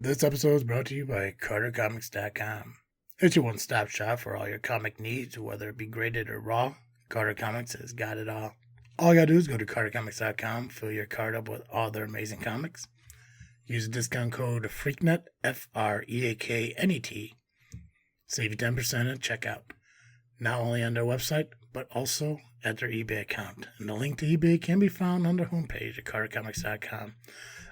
This episode is brought to you by CarterComics.com. It's your one-stop shop for all your comic needs, whether it be graded or raw. Carter Comics has got it all. All you gotta do is go to CarterComics.com, fill your card up with all their amazing comics. Use the discount code FREAKNET, FREAKNET. Save you 10% at checkout. Not only on their website, but also at their eBay account. And the link to eBay can be found on their homepage at CarterComics.com.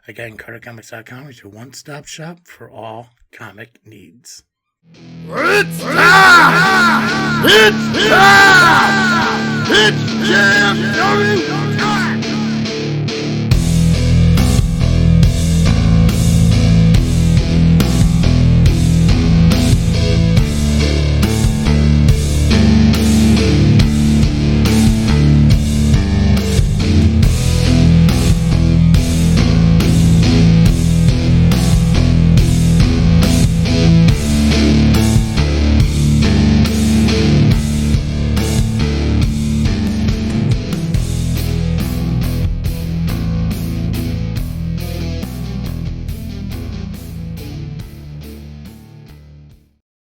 Again, CarterComics.com is your one-stop shop for all comic needs. It's time! It's time! It's JFW time!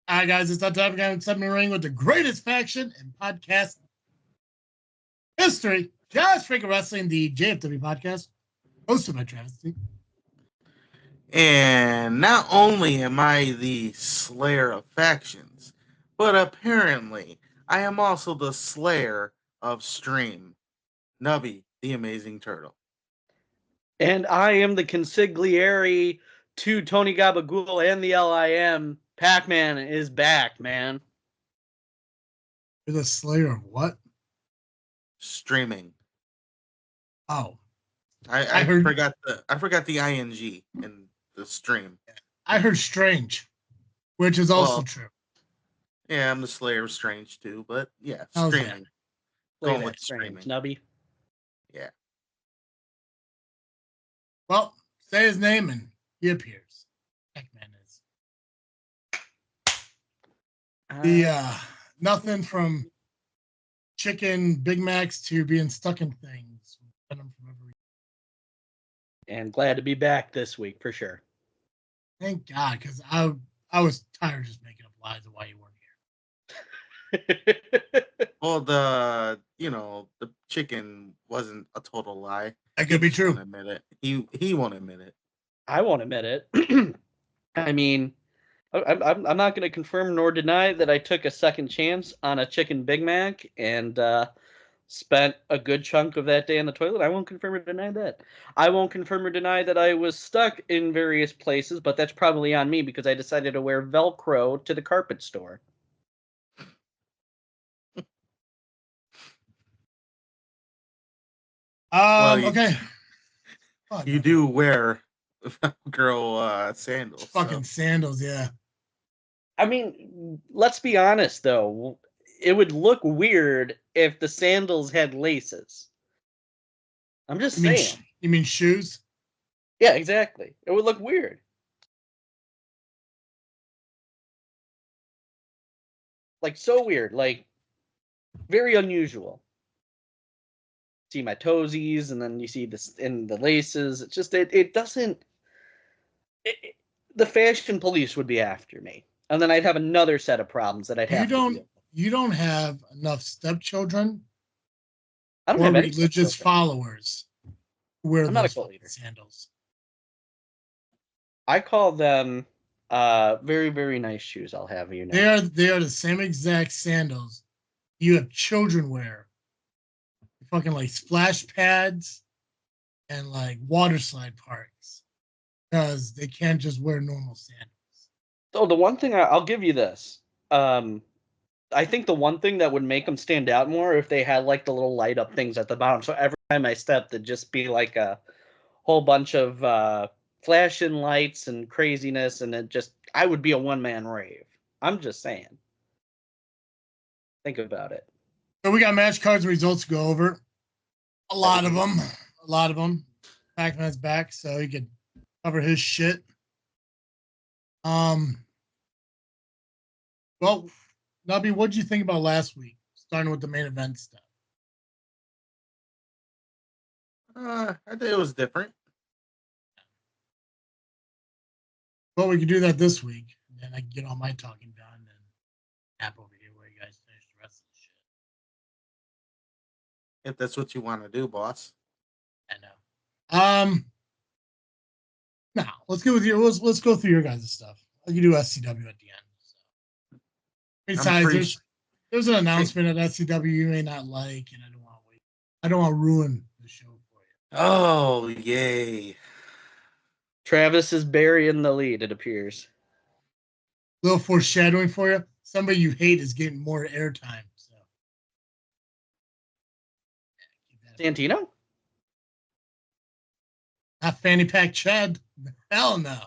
All right, guys, it's that time again. Set me ring with the greatest faction in podcast history. Just Freakin Wrestling, the JFW Podcast, hosted by Travesty. And not only am I the slayer of factions, but apparently I am also the slayer of stream. Nubby, the amazing turtle. And I am the consigliere to Tony Gabagool and the LIM. Pacman is back, man. You're the slayer of what? Streaming. Oh. I forgot the ing in the stream. I heard strange, which is also true. Yeah, I'm the slayer of strange too, but yeah, How's streaming. Play Going that with streaming. Nubby. Yeah. Well, say his name and he appears. Pacman is. Nothing from chicken Big Macs to being stuck in things. And glad to be back this week for sure. Thank God, because I was tired of just making up lies of why you weren't here. Well, the chicken wasn't a total lie. That could be He true. won't admit it. He won't admit it. I won't admit it. I mean, I'm not going to confirm nor deny that I took a second chance on a chicken Big Mac and spent a good chunk of that day in the toilet. I won't confirm or deny that. I won't confirm or deny that I was stuck in various places, but that's probably on me because I decided to wear Velcro to the carpet store. Okay. You do wear girl sandals. Fucking sandals, yeah. I mean, let's be honest, though. It would look weird if the sandals had laces. I'm just saying. You mean shoes? Yeah, exactly. It would look weird. Like, so weird. Like, very unusual. See my toesies, and then you see this in the laces. It's just, it doesn't... the fashion police would be after me. And then I'd have another set of problems that I'd have to deal with. You don't have enough stepchildren I don't or have any religious followers who wear I'm not a those cult leader. sandals. I call them very, very nice shoes, I'll have you know. They are the same exact sandals you have children wear. Fucking like splash pads and like water slide parks. Because they can't just wear normal sandals. So the one thing I'll give you this. I think the one thing that would make them stand out more if they had like the little light up things at the bottom. So every time I stepped, it'd just be like a whole bunch of flashing lights and craziness, and I would be a one-man rave. I'm just saying. Think about it. So we got match cards and results to go over. A lot of them. Pacman's back, so he could cover his shit. Well, Nubby, what did you think about last week? Starting with the main event stuff. I think it was different. But we can do that this week, and then I can get all my talking done and nap over here where you guys finish the rest of the shit. If that's what you want to do, boss. I know. Now let's go with your let's go through your guys' stuff. I can do SCW at the end. So. Besides, there's an announcement at SCW you may not like, and I don't want to wait. I don't want to ruin the show for you. Oh, yay. Travis is burying the lead, it appears. Little foreshadowing for you. Somebody you hate is getting more airtime. So. Santino? Not Fanny Pack Chad. Hell no.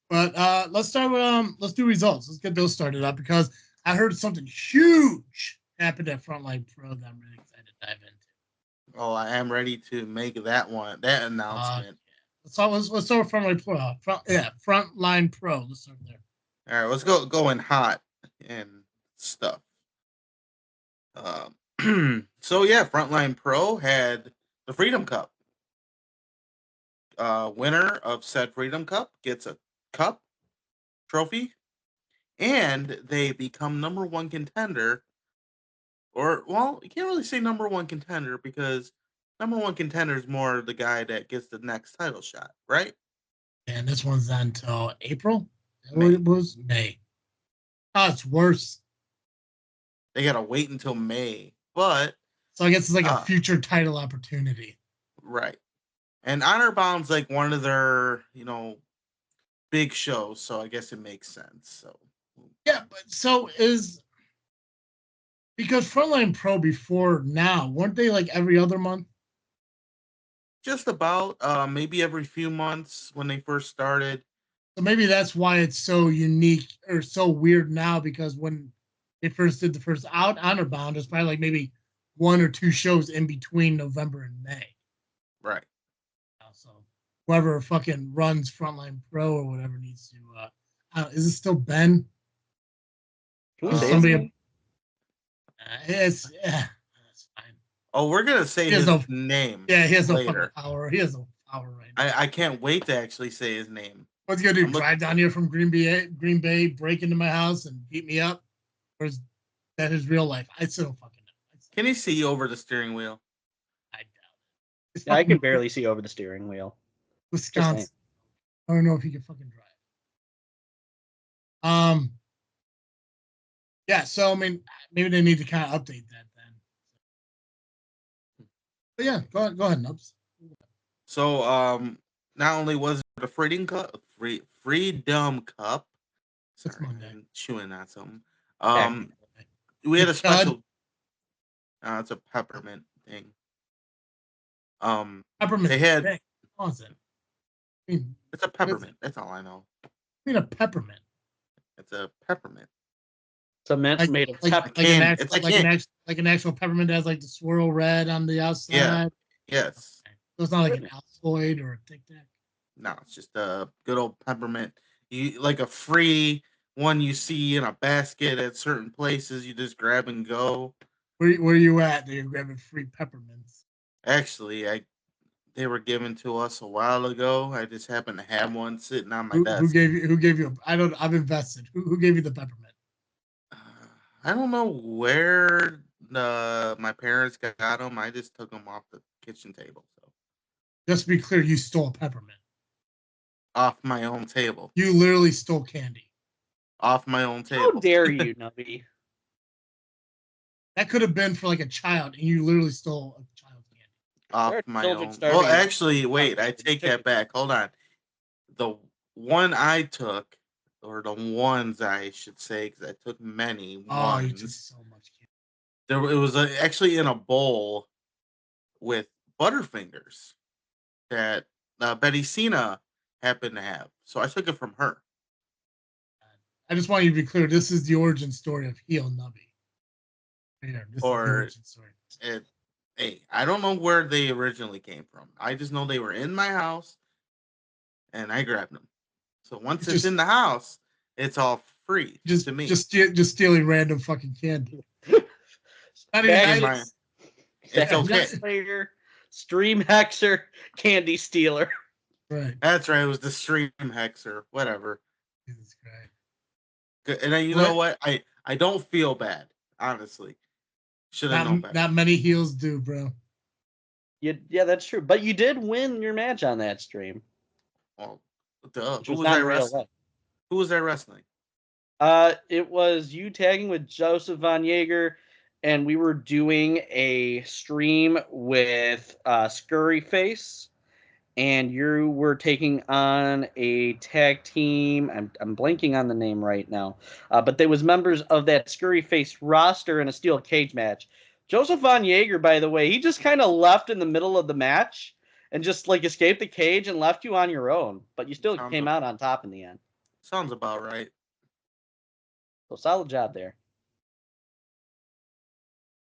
But let's start with let's do results. Let's get those started up because I heard something huge happened at Frontline Pro that I'm really excited to dive into. Oh, I am ready to make that announcement. Let's start with Frontline Pro. Frontline Pro. Let's start there. All right, let's go in hot and stuff. So yeah, Frontline Pro had the Freedom Cup. Winner of said Freedom Cup gets a cup, trophy, and they become number one contender. Or, well, you can't really say number one contender because number one contender is more the guy that gets the next title shot, right? And this one's not until April. It was May. Oh, it's worse. They gotta wait until May, but so I guess it's like a future title opportunity, right? And Honor Bound's like one of their, big shows, so I guess it makes sense. So yeah, but so is because Frontline Pro before now weren't they like every other month? Just about, maybe every few months when they first started. So maybe that's why it's so unique or so weird now because when they first did the first Honor Bound, it's probably like maybe 1 or 2 shows in between November and May. Right. So whoever fucking runs Frontline Pro or whatever needs to. Is it still Ben? Can we say somebody? It's fine. Oh, we're gonna say his name. Yeah, he has no later. fucking power. He has no power right now. I can't wait to actually say his name. What's he gonna do? Drive down here from Green Bay, break into my house and beat me up? Or is that his real life? I still don't fucking know. Can he see over the steering wheel? I doubt it. Yeah, I can barely see over the steering wheel. Wisconsin. I don't know if he can fucking drive. Yeah, so I mean, maybe they need to kind of update that then. But yeah, go ahead, Nubs. So, not only was it the Freedom Cup. Sorry, I'm chewing on something. We had a special. It's a peppermint thing. Peppermint. They had. It's a peppermint. That's all I know. I mean a peppermint. It's a peppermint. It's a mint made of pepper. Like an actual peppermint that has like the swirl red on the outside. Yeah. Yes. Okay. So it's not like an Altoid or a Tic Tac. No, it's just a good old peppermint. You like a free one you see in a basket at certain places. You just grab and go. Where you at? That you're grabbing free peppermints. Actually, they were given to us a while ago. I just happened to have one sitting on my desk. Who gave you? I've invested. Who gave you the peppermint? I don't know where my parents got them. I just took them off the kitchen table. So just to be clear, you stole a peppermint off my own table. You literally stole candy off my own table. How dare you, Nubby? That could have been for like a child, and you literally stole a child's candy off my own. Well, actually, wait, I take that back. Hold on. The one I took. Or the ones I should say, because I took many. Oh, you took so much candy. It was actually in a bowl with Butterfingers that Betty Cena happened to have. So I took it from her. I just want you to be clear. This is the origin story of Heel Nubby. Here, this is the origin story. Hey, I don't know where they originally came from. I just know they were in my house, and I grabbed them. So once it's in the house, it's all free to me. Just stealing random fucking candy. Not even nice. It's okay. Player, stream hexer, candy stealer. Right. That's right. It was the stream hex or whatever. Jesus Christ. Good. And then you know what? I don't feel bad, honestly. Should have known better. Not many heels do, bro. Yeah, that's true. But you did win your match on that stream. Well, duh. Which Who was was not I in real wrestling? life. Who was I wrestling? It was you tagging with Joseph Von Jaeger, and we were doing a stream with Scurry Face, and you were taking on a tag team. I'm blanking on the name right now, but they was members of that Scurry Face roster in a steel cage match. Joseph Von Jaeger, by the way, he just kind of left in the middle of the match and just like escaped the cage and left you on your own, but you still came out on top in the end. Sounds about right. So solid job there.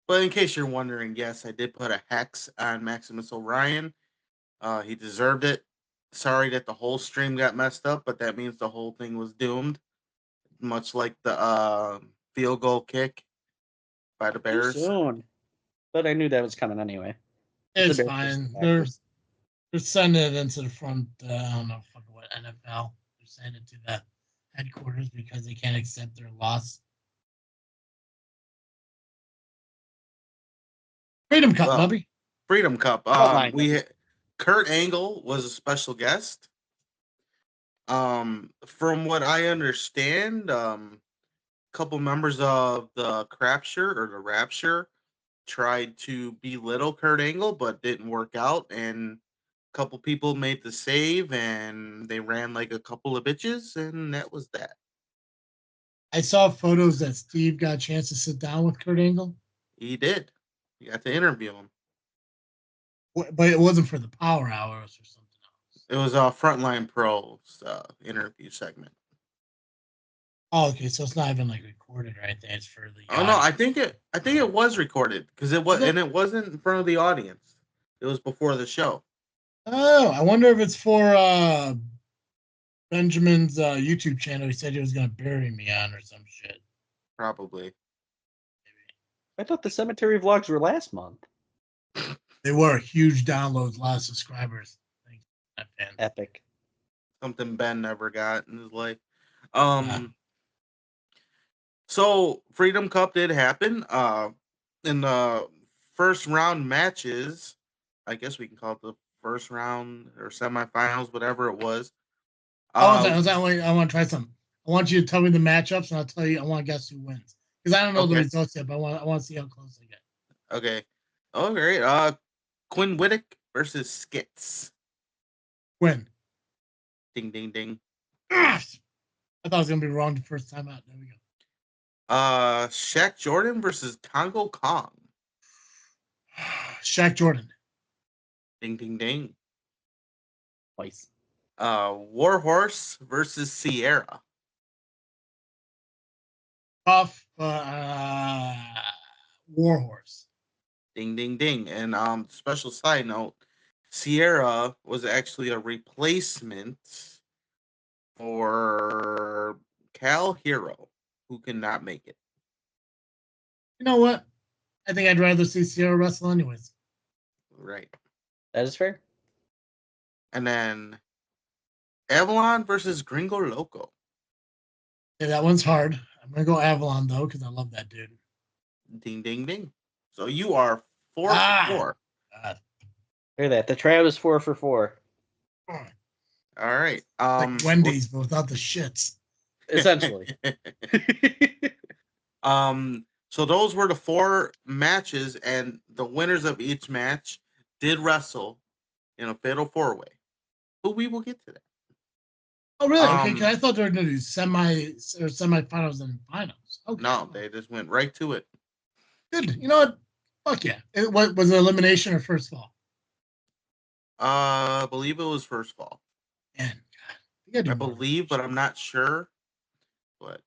But in case you're wondering, yes, I did put a hex on Maximus Orion. He deserved it. Sorry that the whole stream got messed up, but that means the whole thing was doomed. Much like the field goal kick by the Bears. Too soon. But I knew that was coming anyway. It's fine. They're sending it into the front. I don't know what NFL. They're sending it to the headquarters because they can't accept their loss. Freedom Cup, Nubby. Freedom Cup. Kurt Angle was a special guest. From what I understand, a couple members of the Rapture tried to belittle Kurt Angle, but didn't work out. And a couple people made the save, and they ran like a couple of bitches, and that was that. I saw photos that Steve got a chance to sit down with Kurt Angle. He did. You got to interview him. But it wasn't for the Power Hours or something else. It was a Frontline Pro interview segment. Oh, okay. So it's not even like recorded or anything. It's for the. Oh no, I think it was recorded because it wasn't in front of the audience. It was before the show. Oh, I wonder if it's for Benjamin's YouTube channel. He said he was going to bury me on or some shit. Probably. I thought the cemetery vlogs were last month. They were huge downloads, a lot of subscribers. Epic. Something Ben never got in his life. So Freedom Cup did happen. In the first round matches, I guess we can call it the first round or semifinals, whatever it was. I want to try something. I want you to tell me the matchups, and I'll tell you. I want to guess who wins because I don't know the results yet, but I want to see how close they get. Okay. Oh, great. Quinn Whittick versus Skits. Quinn. Ding, ding, ding. I thought I was going to be wrong the first time out. There we go. Shaq Jordan versus Congo Kong. Shaq Jordan. Ding, ding, ding. Twice. Warhorse versus Sierra. Tough. Warhorse. Ding, ding, ding. And special side note, Sierra was actually a replacement for Cal Hero, who could not make it. You know what? I think I'd rather see Sierra wrestle anyways. Right. That is fair. And then Avalon versus Gringo Loco. Yeah, that one's hard. I'm going to go Avalon, though, because I love that dude. Ding, ding, ding. So you are 4 for 4. Hear that. The trap is 4 for 4. All right. Like Wendy's, but without the shits. Essentially. So those were the 4 matches, and the winners of each match did wrestle in a fatal 4-way. But we will get to that. Oh, really? Okay, because I thought they were going to do semifinals and finals. Okay. No, they just went right to it. Good. You know what? Fuck yeah. Was it elimination or first fall? I believe it was first fall. Man, God, I believe, but I'm not sure. But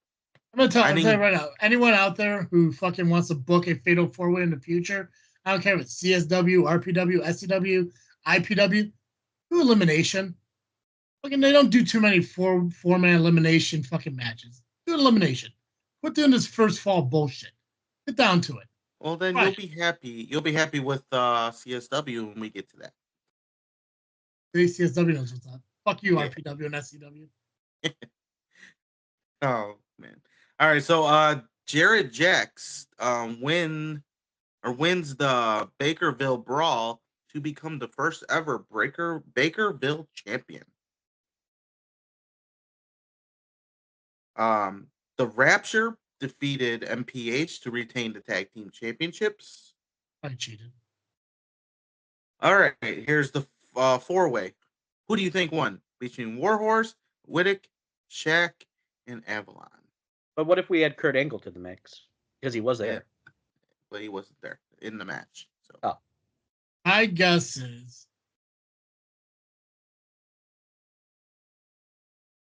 I'm gonna tell you right now. Anyone out there who fucking wants to book a fatal 4-way in the future, I don't care if it's CSW, RPW, SCW, IPW, do elimination. Fucking, they don't do too many four-man elimination fucking matches. Do an elimination. Quit doing this first fall bullshit. Get down to it. Well, then you'll be happy. You'll be happy with CSW when we get to that. The CSW knows what's up. Fuck you, Yeah. RPW and SCW. Oh man. All right, so Jared Jacks wins the Bakerville Brawl to become the first ever Bakerville champion. The Rapture defeated MPH to retain the tag team championships. I cheated. All right, here's the four-way. Who do you think won between Warhorse, Wittick, Shaq, and Avalon? But what if we had Kurt Angle to the mix? Because he was there. Yeah, but he wasn't there in the match. So. Oh. My guess is,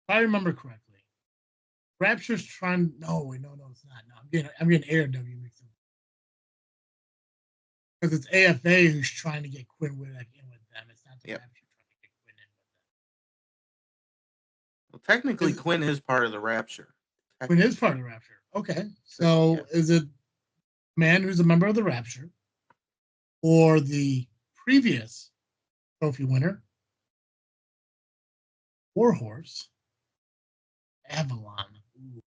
if I remember correctly, Rapture's trying. No, it's not. No, I'm getting ARW mixed up. Because it's AFA who's trying to get Quinn Wittick in with them. It's not the Rapture trying to get Quinn in with them. Well, technically, Quinn is part of the Rapture. Quinn is part of the Rapture. Okay. So is it man who's a member of the Rapture or the previous trophy winner, Warhorse, Avalon? Ooh.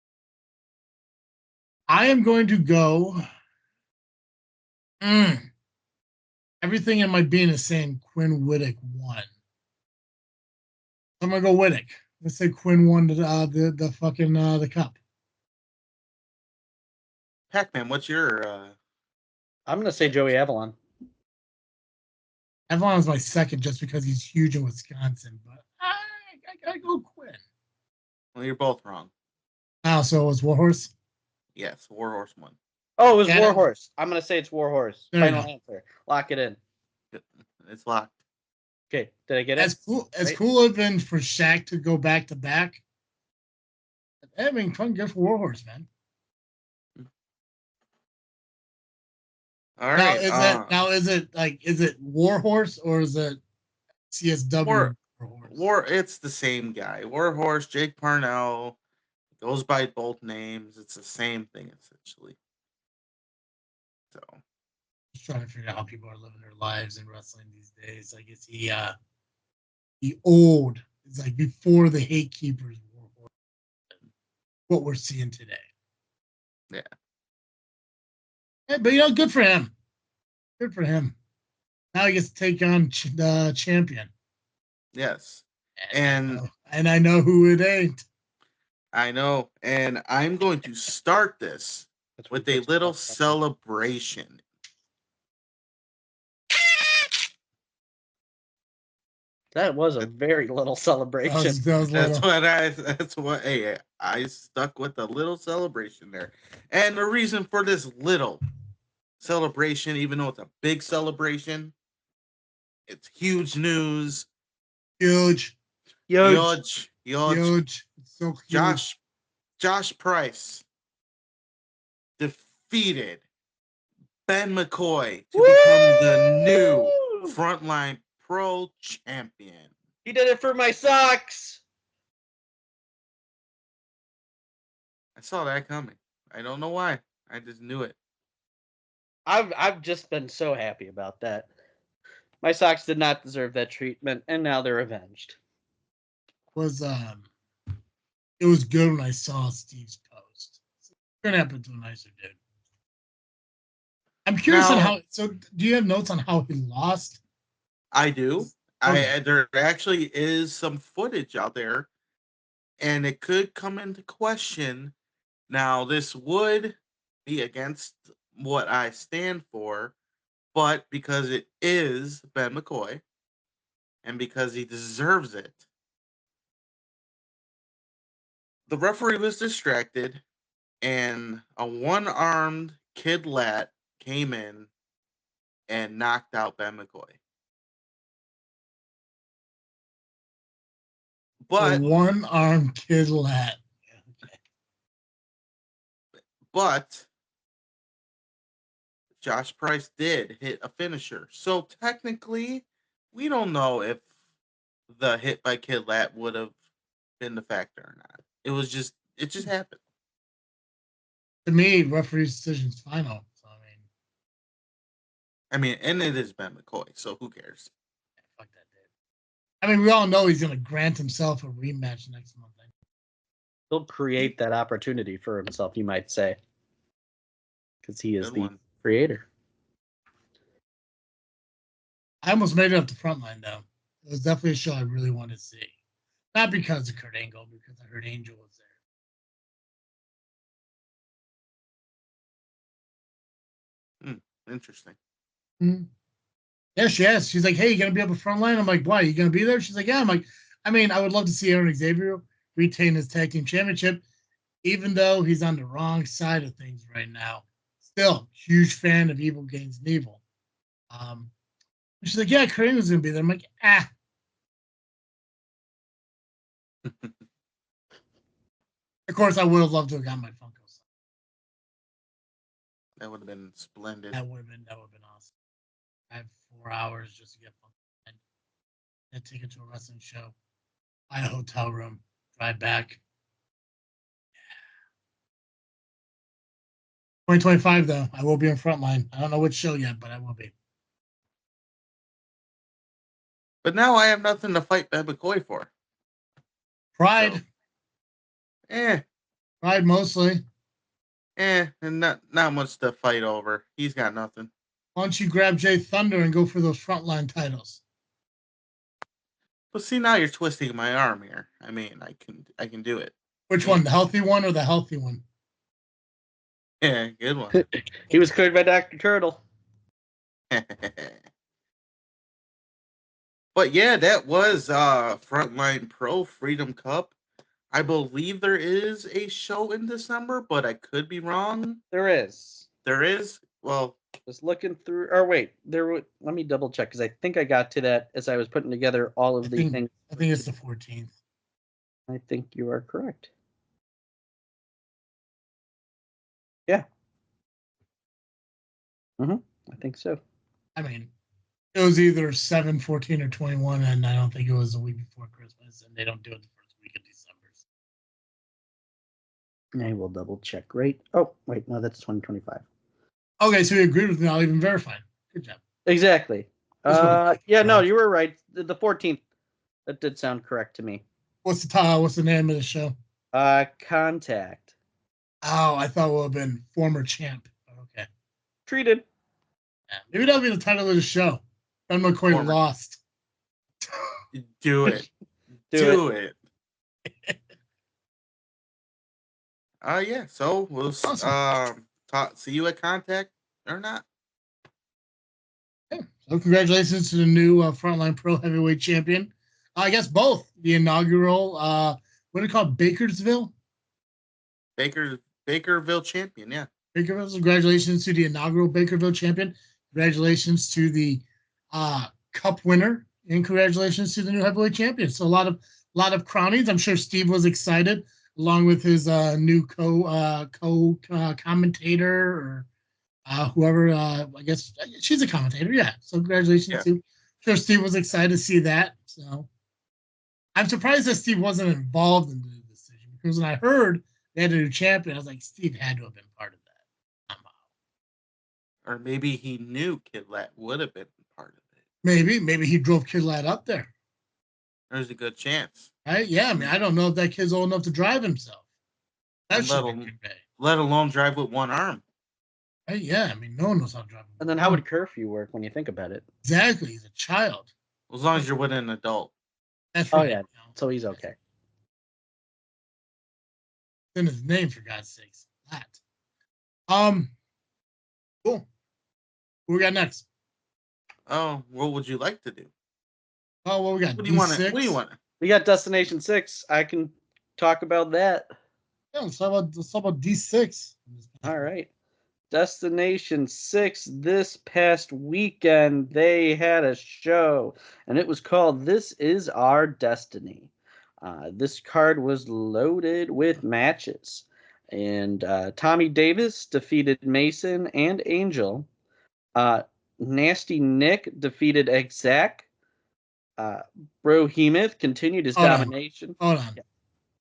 I am going to go. Everything in my being is saying Quinn Wittick won. I'm gonna go Wittick. Let's say Quinn won the fucking the cup. Pacman, what's your? I'm gonna say Joey Avalon. Avalon's my second just because he's huge in Wisconsin, but I gotta go Quinn. Well, you're both wrong. Oh, so it was Warhorse? Yes, Warhorse won. Oh, it was Yeah. Warhorse. I'm gonna say it's Warhorse. There you Final go. answer. Lock it in. It's locked. Okay, did I get it? As cool have been for Shaq to go back to back. I mean, come good for Warhorse, man. All right. Is it Warhorse or is it CSW? It's the same guy. Warhorse, Jake Parnell, goes by both names. It's the same thing essentially. So Just trying to figure out how people are living their lives in wrestling these days. I guess the old, it's like before the Hate Keepers Warhorse, what we're seeing today. Yeah. But good for him. Good for him. Now he gets to take on the champion. Yes. And I know who it ain't. I know. And I'm going to start this with a little celebration. That was a very little celebration. That was hey, I stuck with a little celebration there. And the reason for this little celebration, even though it's a big celebration, it's huge news. Huge. It's so huge. Josh Price defeated Ben McCoy to become the new Frontline Pro champion. He did it for my socks. I saw that coming. I don't know why. I just knew it. I've just been so happy about that. My socks did not deserve that treatment, and now they're avenged. It was good when I saw Steve's post. It's gonna happen to a nicer dude. I'm curious on how. So, do you have notes on how he lost? I do. There actually is some footage out there, and it could come into question. Now, this would be against what I stand for, but because it is Ben McCoy, and because he deserves it, the referee was distracted, and a one-armed Kid Lat came in and knocked out Ben McCoy. But one-armed Kid Lat. Okay. But Josh Price did hit a finisher. So technically, we don't know if the hit by Kid Lat would have been the factor or not. It just happened. To me, referee's decision's final. So I mean, and it is Ben McCoy, so who cares? Fuck that dude. I mean, we all know he's going to grant himself a rematch next month. He'll create that opportunity for himself, you might say, because he is Good the one. creator. I almost made it up to Frontline, though. It was definitely a show I really wanted to see. Not because of Kurt Angle, because I heard Angel was there. Interesting. Mm-hmm. Yeah, she asked. She's like, hey, you going to be up at Frontline? I'm like, why? You going to be there? She's like, yeah. I'm like, I mean, I would love to see Aaron Xavier retain his tag team championship, even though he's on the wrong side of things right now. Still, huge fan of Evil Gains Evil. She's like, yeah, Kurt Angle's going to be there. I'm like, Of course, I would have loved to have gotten my Funko. That would have been splendid. That would have been awesome. I have 4 hours just to get Funko and take it to a wrestling show, buy a hotel room, drive back. 2025, though, I will be in Frontline. I don't know which show yet, but I will be. But now I have nothing to fight McCoy for. Pride. So, Pride mostly. and not much to fight over. He's got nothing. Why don't you grab Jay Thunder and go for those Frontline titles? But see, now you're twisting my arm here. I mean, I can do it. Which one, the healthy one or the healthy one? Yeah, good one. He was cleared by Dr. Turtle. But yeah, that was Frontline Pro Freedom Cup. I believe there is a show in December, but I could be wrong. There is. There is? Well, just looking through, or wait, let me double check, because I think I got to that as I was putting together all of the things. I think it's the 14th. I think you are correct. Yeah. I think so. I mean, it was either 7, 14, or 21, and I don't think it was the week before Christmas, and they don't do it the first week of December. I will double check. Right? Oh, wait, no, that's 2025. Okay, so you agreed with me. I'll even verify. Good job. Exactly. Yeah, no, you were right. The 14th. That did sound correct to me. What's the name of the show? Contact. Oh, I thought it would have been former champ. Okay. Treated. Yeah, maybe that'll be the title of the show. Ben McCoy lost. Do it. Do it. Yeah, so we'll awesome. see you at Contact or not. Yeah. So congratulations to the new Frontline Pro Heavyweight Champion. I guess both. The inaugural, what do you call it, Bakersville? Bakerville champion, yeah. Bakerville. Congratulations to the inaugural Bakerville champion. Congratulations to the Cup winner, and congratulations to the new heavyweight champion. So a lot of crownings. I'm sure Steve was excited, along with his new commentator or whoever. I guess she's a commentator. Yeah. So congratulations to. I'm sure Steve was excited to see that. So I'm surprised that Steve wasn't involved in the decision, because when I heard they had a new champion, I was like, Steve had to have been part of that somehow. Or maybe he knew Kid Lat would have been part of it. Maybe he drove Kid Lat up there. There's a good chance. Right? Yeah, I mean, I don't know if that kid's old enough to drive himself. That should be good day. Let alone drive with one arm. Right? Yeah, I mean, no one knows how to drive. And then how would curfew work when you think about it? Exactly, he's a child. As long as you're with an adult. That's right. Oh yeah, so he's okay. It's in his name, for God's sakes. That. Cool. What we got next? Oh, what would you like to do? Oh, what we got? What do you want? What do you want? We got Destination 6. I can talk about that. Yeah, let's talk about D6. All right. Destination 6 this past weekend, they had a show, and it was called This Is Our Destiny. This card was loaded with matches, and Tommy Davis defeated Mason and Angel. Nasty Nick defeated Exact. Brohemoth continued his domination. Hold on. Yeah.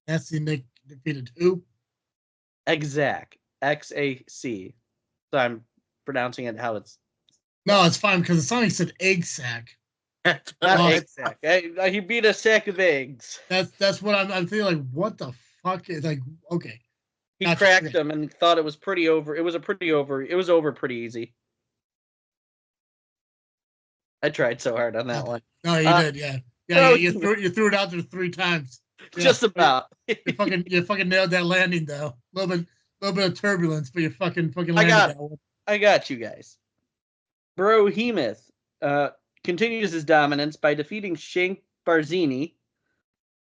Nasty Nick defeated who? Exact. XAC. So I'm pronouncing it how it's. No, it's fine, because it sounded like you said egg sack. That's what Not I egg sack. He beat a sack of eggs. That's what I'm feeling like. What the fuck is like? Okay, He gotcha. cracked Okay. him and thought it was pretty over. It was over pretty easy. I tried so hard on that one. No, you did, yeah. Bro, You threw it out there 3 times. Yeah, just about. you fucking nailed that landing though. A little bit of turbulence, but you fucking landed that one. I got you guys. Brohemoth continues his dominance by defeating Shank Barzini.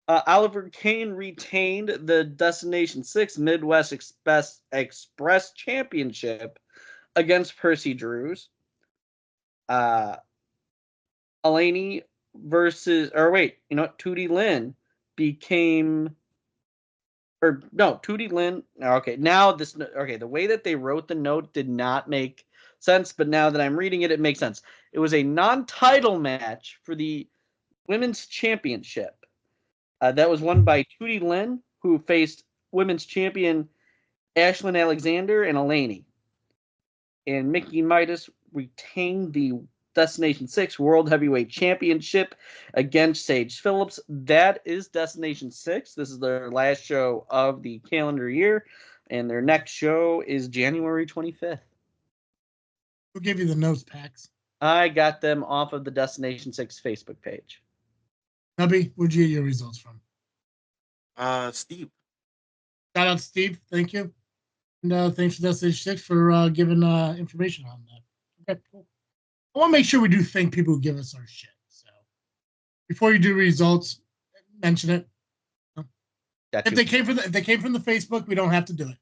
Oliver Kane retained the Destination 6 Midwest Express Championship against Percy Drews. Elaney Tootie Lynn became, Tootie Lynn. Okay, the way that they wrote the note did not make sense, but now that I'm reading it, it makes sense. It was a non-title match for the Women's Championship. That was won by Tootie Lynn, who faced Women's Champion Ashlyn Alexander and Elaney. And Mickey Midas retained the Destination 6 World Heavyweight Championship against Sage Phillips. That is Destination 6. This is their last show of the calendar year, and their next show is January 25th. Who gave you the notes, Pax? I got them off of the Destination 6 Facebook page. Nubby, where'd you get your results from? Steve. Shout out to Steve. Thank you. And thanks to Destination 6 for giving information on that. Okay, cool. I want to make sure we do thank people who give us our shit. So before you do results, mention it. If they came from the Facebook, we don't have to do it.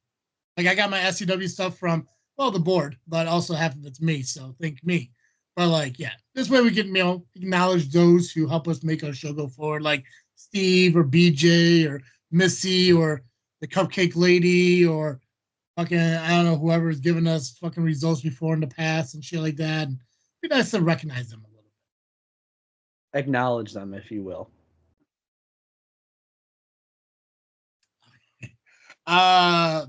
Like I got my SCW stuff from the board, but also half of it's me. So thank me. But this way we can acknowledge those who help us make our show go forward, like Steve or BJ or Missy or the Cupcake Lady or fucking I don't know whoever has given us fucking results before in the past and shit like that. And it'd be nice to recognize them a little bit. Acknowledge them, if you will. So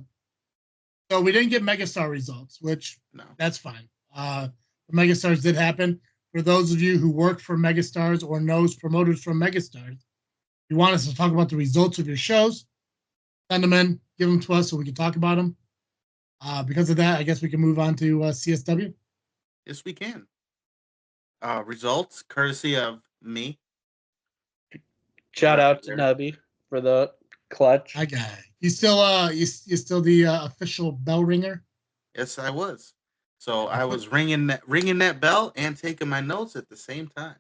we didn't get Megastar results, which that's fine. The Megastars did happen. For those of you who work for Megastars or knows promoters from Megastars, if you want us to talk about the results of your shows, send them in, give them to us so we can talk about them. Because of that, I guess we can move on to CSW. Yes, we can. Results courtesy of me. Shout out to Nubby for the clutch. Hi, guy. You still the official bell ringer? Yes, I was. So I was ringing that bell and taking my notes at the same time.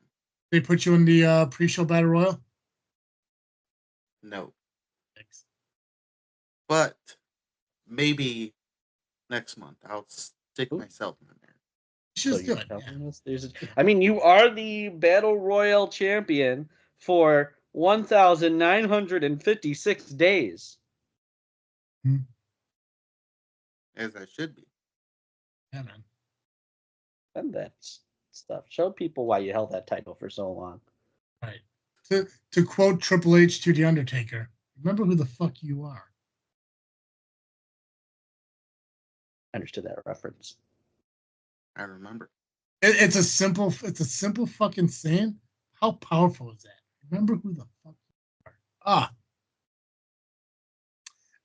They put you in the pre-show battle royal? No. Thanks. But maybe next month I'll stick myself in there. Just do it. Yeah. I mean, you are the Battle Royal champion for 1,956 days. As I should be. Yeah, man. And that stuff. Show people why you held that title for so long. Right. To quote Triple H to The Undertaker, remember who the fuck you are. Understood that reference. I remember. It's a simple fucking saying. How powerful is that? Remember who the fuck you are.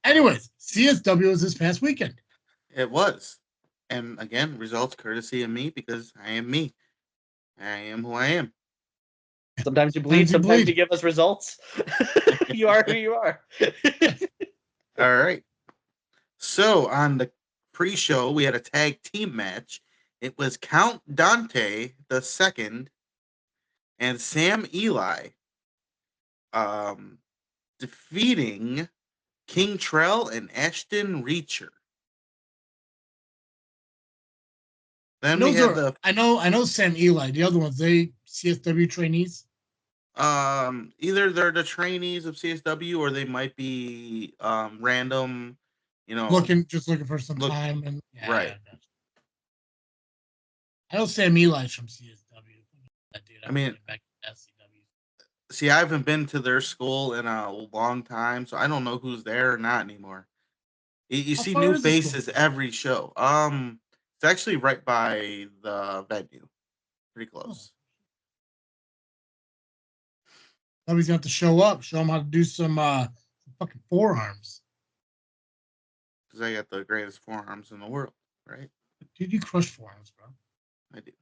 Anyways, CSW was this past weekend. It was. And again, results courtesy of me because I am me. I am who I am. Sometimes you bleed, sometimes you give us results. You are who you are. All right. So on the pre-show, we had a tag team match. It was Count Dante II and Sam Eli defeating King Trell and Ashton Reacher. Then we had I know Sam Eli. The other ones, they CSW trainees. Either they're the trainees of CSW or they might be random, looking for some time and right. I know Sam Eli's from CSW. That dude. I mean, back to SCW. See, I haven't been to their school in a long time, so I don't know who's there or not anymore. You see new faces every show. It's actually right by the venue, pretty close. Nobody's going to have to show up, show him how to do some fucking forearms. Because I got the greatest forearms in the world, right? Dude, you crush forearms, bro. I do.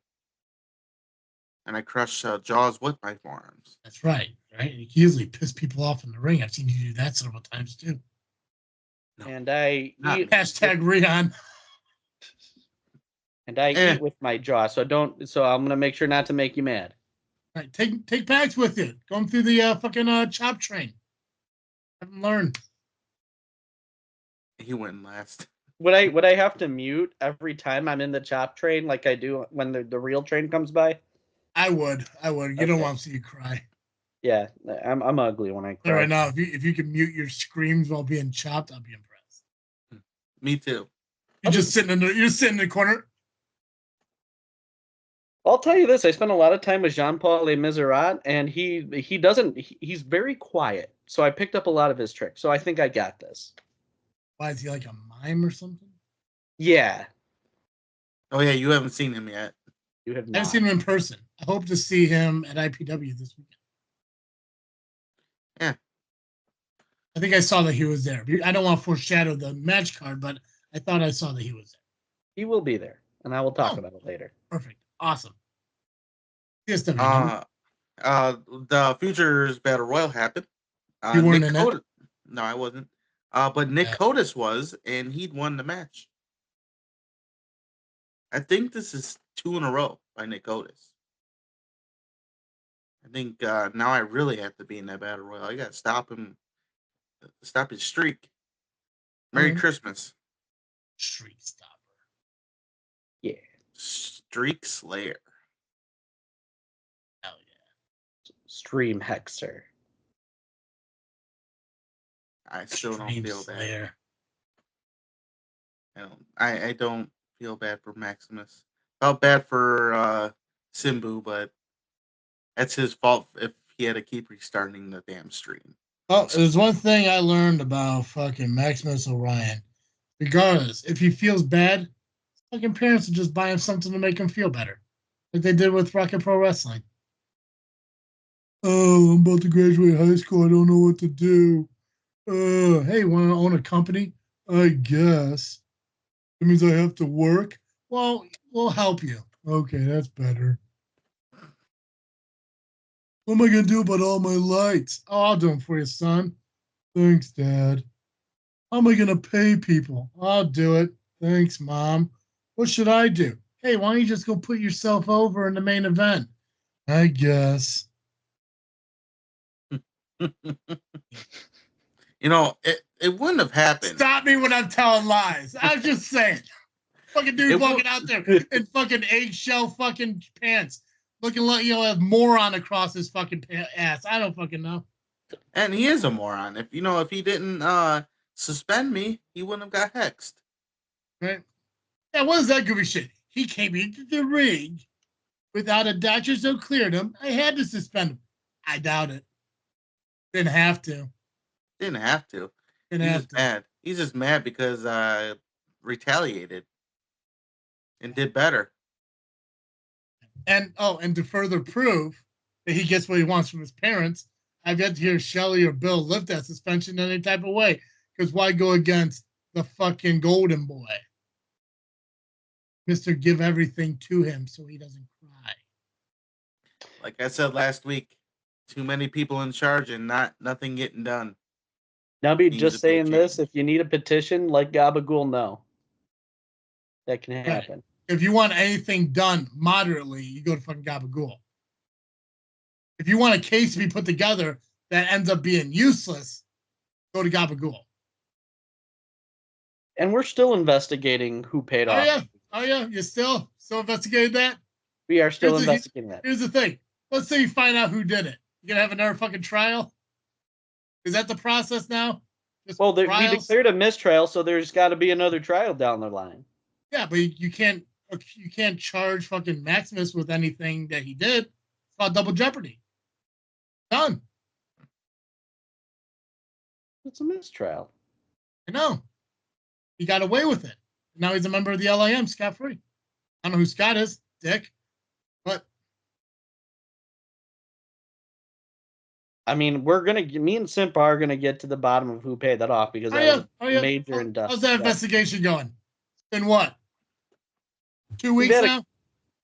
And I crush jaws with my forearms. That's right. You can easily piss people off in the ring. I've seen you do that several times, too. No. And I eat Hashtag Rion. and I eat with my jaw, so I'm gonna make sure not to make you mad. All right, take Pax with you. Going through the fucking chop train. Have him learn. He went last. Would I have to mute every time I'm in the chop train like I do when the real train comes by? I would. You don't want to see you cry. Yeah, I'm ugly when I cry. Right now, if you can mute your screams while being chopped, I'll be impressed. Me too. You're sitting in the corner. I'll tell you this: I spent a lot of time with Jean-Paul Le Miserat, and he's very quiet. So I picked up a lot of his tricks. So I think I got this. Why is he like a mime or something? Yeah. Oh yeah, you haven't seen him yet. You have I not. haven't seen him in person. I hope to see him at IPW this weekend. Yeah. I think I saw that he was there. I don't want to foreshadow the match card, but I thought I saw that he was there. He will be there, and I will talk about it later. Perfect. Awesome. JFW. The Futures Battle Royal happened. You weren't in it? No, I wasn't. But Nick Codis was, and he'd won the match. I think this is 2 in a row by Nick Codis. I think now I really have to be in that Battle Royal. I got to stop him. Stop his streak. Merry Christmas. Streak stopper. Yeah. Streak Slayer. Hell yeah. Stream Hexer. I still don't feel Slayer. bad. I don't feel bad for Maximus. Felt bad for Simbu, but that's his fault if he had to keep restarting the damn stream. Oh, there's one thing I learned about fucking Maximus Orion. Regardless, if he feels bad, fucking parents will just buy him something to make him feel better. Like they did with Freakin Pro Wrestling. Oh, I'm about to graduate high school. I don't know what to do. Hey, want to own a company? I guess. That means I have to work? Well, we'll help you. Okay, that's better. What am I going to do about all my lights? Oh, I'll do them for you, son. Thanks, Dad. How am I going to pay people? I'll do it. Thanks, Mom. What should I do? Hey, why don't you just go put yourself over in the main event? I guess. It wouldn't have happened. Stop me when I'm telling lies. I'm just saying. Fucking dude walking out there in fucking eggshell fucking pants. Looking like, a moron across his fucking ass. I don't fucking know. And he is a moron. If he didn't suspend me, he wouldn't have got hexed. Right? Yeah, what is that goofy shit? He came into the ring without a doctor so cleared him. I had to suspend him. I doubt it. Didn't have to. Didn't have to. Mad. He's just mad because I retaliated and did better. And to further prove that he gets what he wants from his parents, I've yet to hear Shelly or Bill lift that suspension in any type of way. Because why go against the fucking golden boy? Mr. Give everything to him so he doesn't cry. Like I said last week, too many people in charge and nothing getting done. Nubby, just saying this, if you need a petition, like Gabagool, no. That can happen. Right. If you want anything done moderately, you go to fucking Gabagool. If you want a case to be put together that ends up being useless, go to Gabagool. And we're still investigating who paid off. Oh yeah. You still investigating that? We are still investigating that. Here's the thing. Let's say you find out who did it. You gonna have another fucking trial? Is that the process now? Well, we declared a mistrial, so there's got to be another trial down the line. Yeah, but you can't charge fucking Maximus with anything that he did. It's called double jeopardy. Done. It's a mistrial. I know. He got away with it. Now he's a member of the LIM, scot-free. I don't know who Scott is, dick. But I mean, me and Simp are gonna get to the bottom of who paid that off because that was a major and how's that investigation going? It's been what? 2 We've weeks had now? It's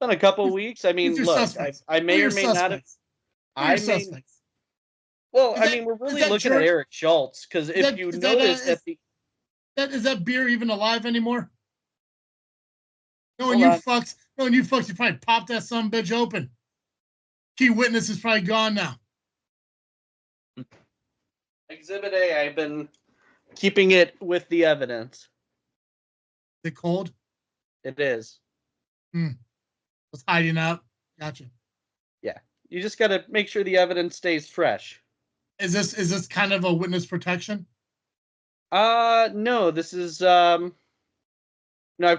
been a couple weeks. I mean, Who's your look, suspects? I may or may not have. Suspects? Well, Is I that- mean, we're is really that looking church? at Eric Schultz because if you notice at the Is that beer even alive anymore? Hold You on. probably popped that son of a bitch open. Key witness is probably gone now. Exhibit A, I've been keeping it with the evidence. Is it cold? It is. It's hiding out. Gotcha. Yeah. You just got to make sure the evidence stays fresh. Is this kind of a witness protection? No, this is I've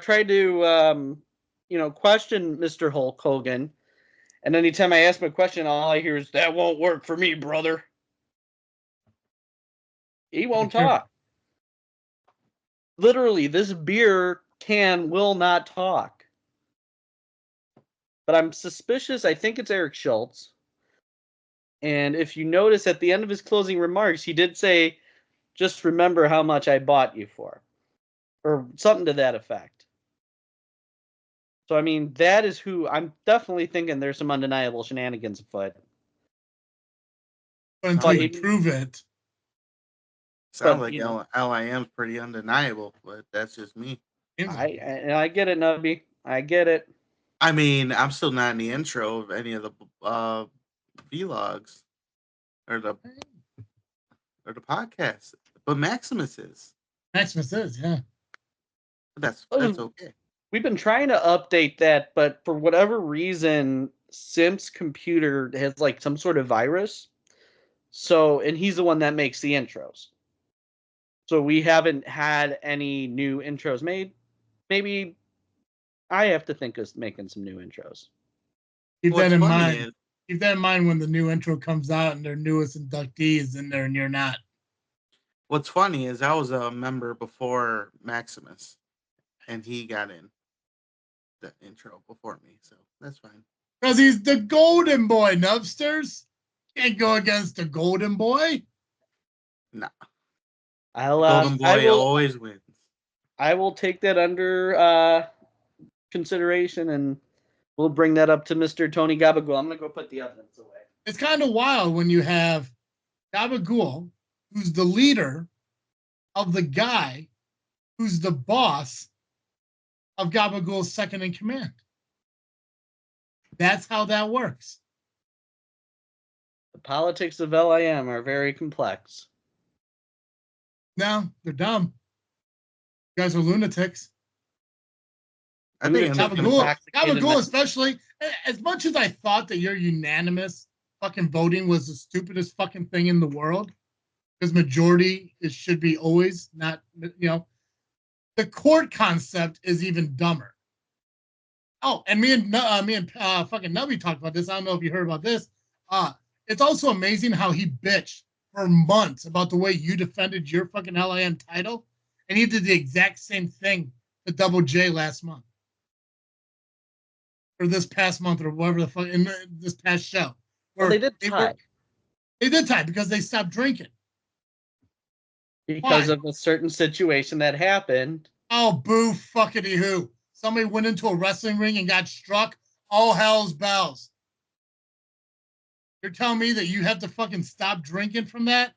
tried to question Mr. Hulk Hogan, and anytime I ask him a question, all I hear is that won't work for me, brother. He won't talk. Literally, this beer can will not talk. But I'm suspicious. I think it's Eric Schultz. And if you notice at the end of his closing remarks, he did say, just remember how much I bought you for. Or something to that effect. So, I mean, that is who I'm definitely thinking there's some undeniable shenanigans afoot. But until you prove it. Sounds like LIM's pretty undeniable, but that's just me. I get it, Nubby. I get it. I mean, I'm still not in the intro of any of the vlogs or the podcast, but Maximus is. Maximus is, yeah. That's okay. We've been trying to update that, but for whatever reason, Simp's computer has like some sort of virus. So, and he's the one that makes the intros. So we haven't had any new intros made. Maybe I have to think of making some new intros. Keep that in mind. Keep that in mind when the new intro comes out and their newest inductee is in there and you're not. What's funny is I was a member before Maximus, and he got in the intro before me, so that's fine. Because he's the golden boy, Nubsters. Can't go against the golden boy. Nah. Golden boy always wins. I will take that under consideration, and we'll bring that up to Mr. Tony Gabagool. I'm going to go put the evidence away. It's kind of wild when you have Gabagool, who's the leader of the guy who's the boss of Gabagool's second in command. That's how that works. The politics of LIM are very complex. No, they're dumb. You guys are lunatics. I think Gabagool, especially, as much as I thought that your unanimous fucking voting was the stupidest fucking thing in the world, because majority should be always not, the court concept is even dumber. Oh, and me and fucking Nubby talked about this. I don't know if you heard about this. It's also amazing how he bitched for months about the way you defended your fucking LIM title, and he did the exact same thing to Double J last month. Or this past month, or whatever the fuck, in this past show. Well, they did tie. They did tie because they stopped drinking. Because of a certain situation that happened. Oh, boo fuckity who. Somebody went into a wrestling ring and got struck. All hell's bells. You're telling me that you have to fucking stop drinking from that?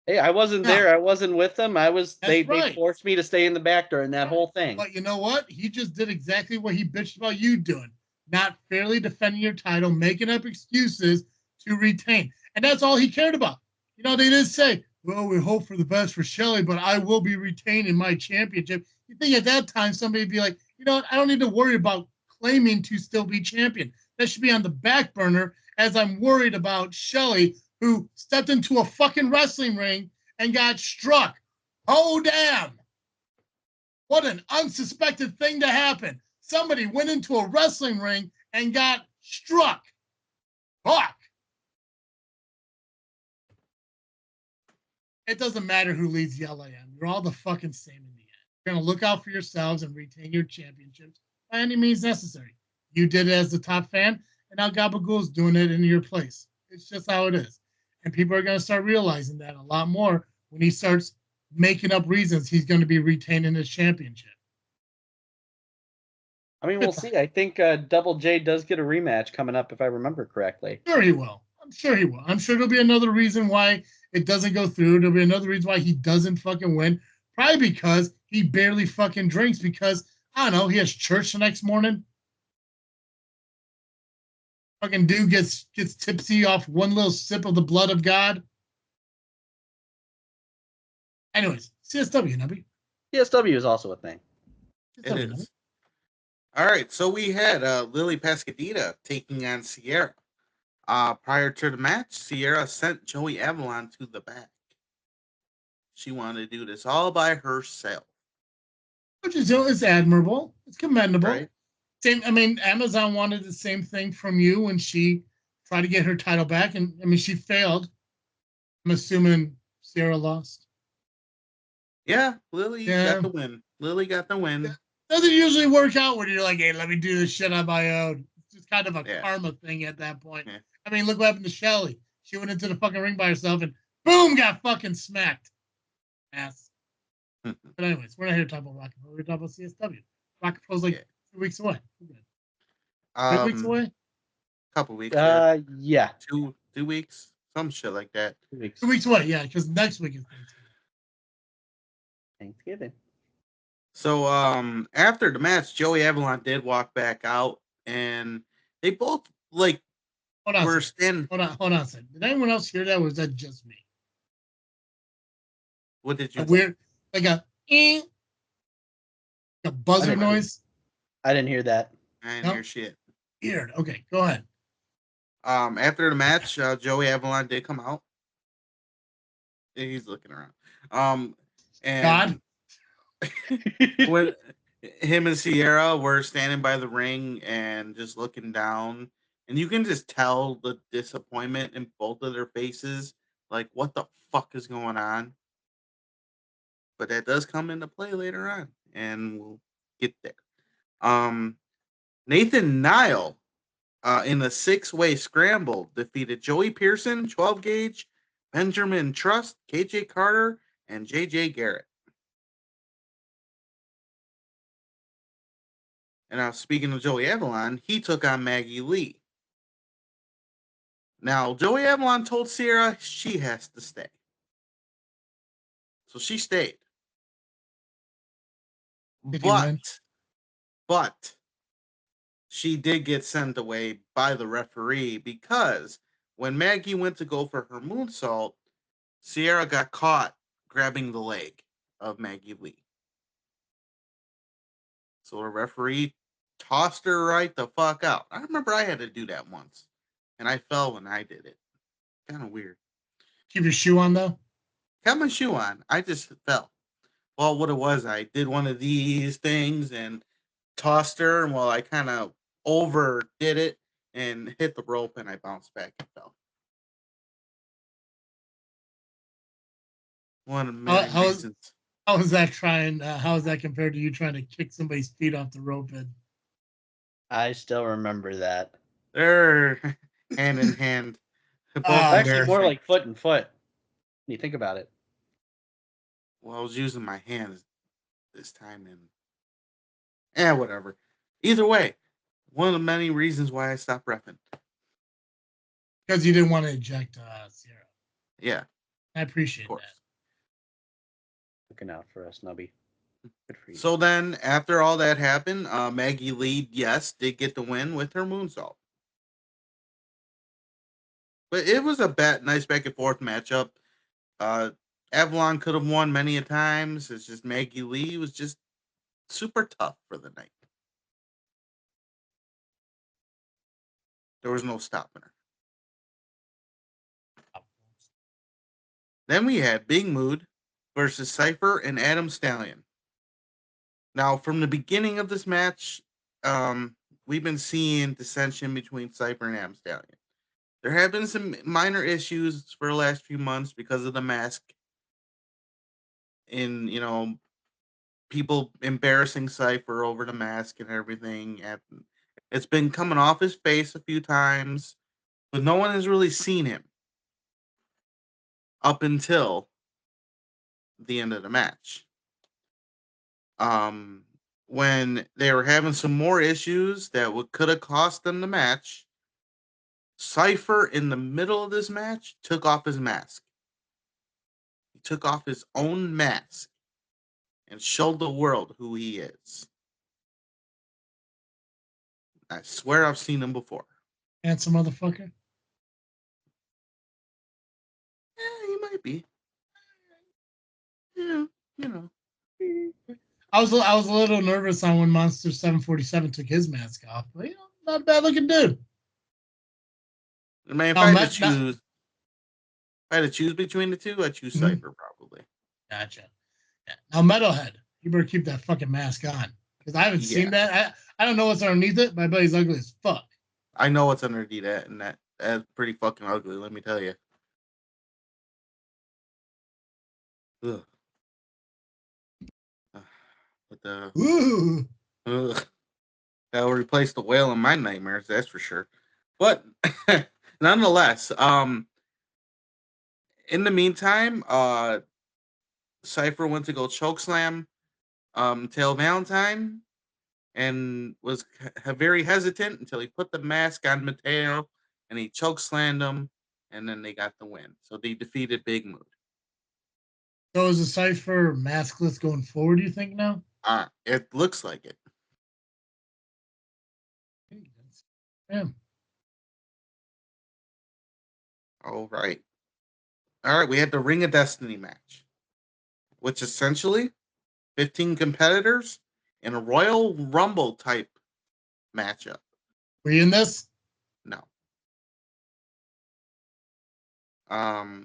Hey, I wasn't there. I wasn't with them. They forced me to stay in the back during that whole thing. But you know what? He just did exactly what he bitched about you doing. Not fairly defending your title, making up excuses to retain. And that's all he cared about. They did say, well, we hope for the best for Shelley, but I will be retaining my championship. You think at that time somebody would be like, you know what? I don't need to worry about claiming to still be champion. That should be on the back burner, as I'm worried about Shelley, who stepped into a fucking wrestling ring and got struck. Oh, damn. What an unsuspected thing to happen. Somebody went into a wrestling ring and got struck. Fuck. It doesn't matter who leads the LIM. You're all the fucking same in the end. You're going to look out for yourselves and retain your championships by any means necessary. You did it as the top fan, and now Gabagool's doing it in your place. It's just how it is. And people are going to start realizing that a lot more when he starts making up reasons he's going to be retaining his championship. I mean, we'll see. I think Double J does get a rematch coming up, if I remember correctly. Sure he will. I'm sure he will. I'm sure there'll be another reason why it doesn't go through. There'll be another reason why he doesn't fucking win. Probably because he barely fucking drinks because, I don't know, he has church the next morning. Fucking dude gets tipsy off one little sip of the blood of God. Anyways, CSW, Nubby. CSW is also a thing. It is. All right, so we had Lily Pascadita taking on Sierra. Prior to the match, Sierra sent Joey Avalon to the back. She wanted to do this all by herself. Which is admirable. It's commendable. Right? Same. I mean, Amazon wanted the same thing from you when she tried to get her title back, and I mean, she failed. I'm assuming Sierra lost. Yeah, Lily got the win. Lily got the win. Doesn't usually work out when you're like, hey, let me do this shit on my own. It's just kind of a karma thing at that point. Yeah. I mean, look what happened to Shelly. She went into the fucking ring by herself and boom, got fucking smacked. Ass. But anyways, we're not here to talk about Rock and Roll. We're talking about CSW. Rock and Roll's like 2 weeks away. 3 weeks away? Couple weeks. Yeah. 2 weeks. Some shit like that. 2 weeks. 2 weeks away, yeah, because next week is Thanksgiving. So after the match, Joey Avalon did walk back out, and they both were standing. Hold on a second. Did anyone else hear that, or was that just me? What did you? Weird, like a buzzer noise. I didn't hear that. I didn't hear shit. Weird. Okay, go ahead. After the match, Joey Avalon did come out. He's looking around. And God. when him and Sierra were standing by the ring and just looking down, and you can just tell the disappointment in both of their faces. Like, what the fuck is going on? But that does come into play later on, and we'll get there. Nathan Nile, in a 6-way scramble, defeated Joey Pearson, 12 Gauge, Benjamin Trust, KJ Carter, and JJ Garrett. And now, speaking of Joey Avalon, he took on Maggie Lee. Now, Joey Avalon told Sierra she has to stay. So she stayed. But she did get sent away by the referee because when Maggie went to go for her moonsault, Sierra got caught grabbing the leg of Maggie Lee. So the referee tossed her right the fuck out. I remember I had to do that once, and I fell when I did it. Kind of weird. Keep your shoe on, though? Kept my shoe on. I just fell. Well, what it was, I did one of these things and tossed her, and I kind of overdid it and hit the rope, and I bounced back and fell. One of the many reasons. How was that how is that compared to you trying to kick somebody's feet off the rope? I still remember that. They're hand in hand. Actually, more like foot and foot. When you think about it. Well, I was using my hands this time, and whatever. Either way, one of the many reasons why I stopped reffing. Because you didn't want to eject Sierra. Yeah. I appreciate that. Looking out for us, Nubby. Good for you. So then, after all that happened, Maggie Lee, yes, did get the win with her moonsault. But it was a nice back and forth matchup. Avalon could have won many a times. It's just Maggie Lee was just super tough for the night. There was no stopping her. Then we had Big Mood versus Cypher and Adam Stallion. Now, from the beginning of this match, we've been seeing dissension between Cypher and Adam Stallion. There have been some minor issues for the last few months because of the mask. In, people embarrassing Cypher over the mask and everything. It's been coming off his face a few times, but no one has really seen him. up until the end of the match. When they were having some more issues that could have cost them the match, Cypher in the middle of this match took off his mask. He took off his own mask and showed the world who he is. I swear I've seen him before. Handsome motherfucker. He might be. Yeah, you know. I was a little nervous on when Monster 747 took his mask off, but not a bad looking dude. I mean, if No, I had to choose between the two, I'd choose Cypher probably. Gotcha. Yeah. Now, Metalhead, you better keep that fucking mask on because I haven't seen that. I don't know what's underneath it, but I bet he's ugly as fuck. I know what's underneath that, and that's pretty fucking ugly. Let me tell you. Ugh. But ugh. That'll replace the whale in my nightmares, that's for sure. But nonetheless, in the meantime, Cypher went to go chokeslam Tail Valentine and was very hesitant until he put the mask on Mateo and he chokeslammed him, and then they got the win. So they defeated Big Mood. So is the Cypher maskless going forward, you think now? It looks like it. Yeah. All right. We had the Ring of Destiny match, which essentially 15 competitors in a Royal Rumble type matchup. Were you in this? No.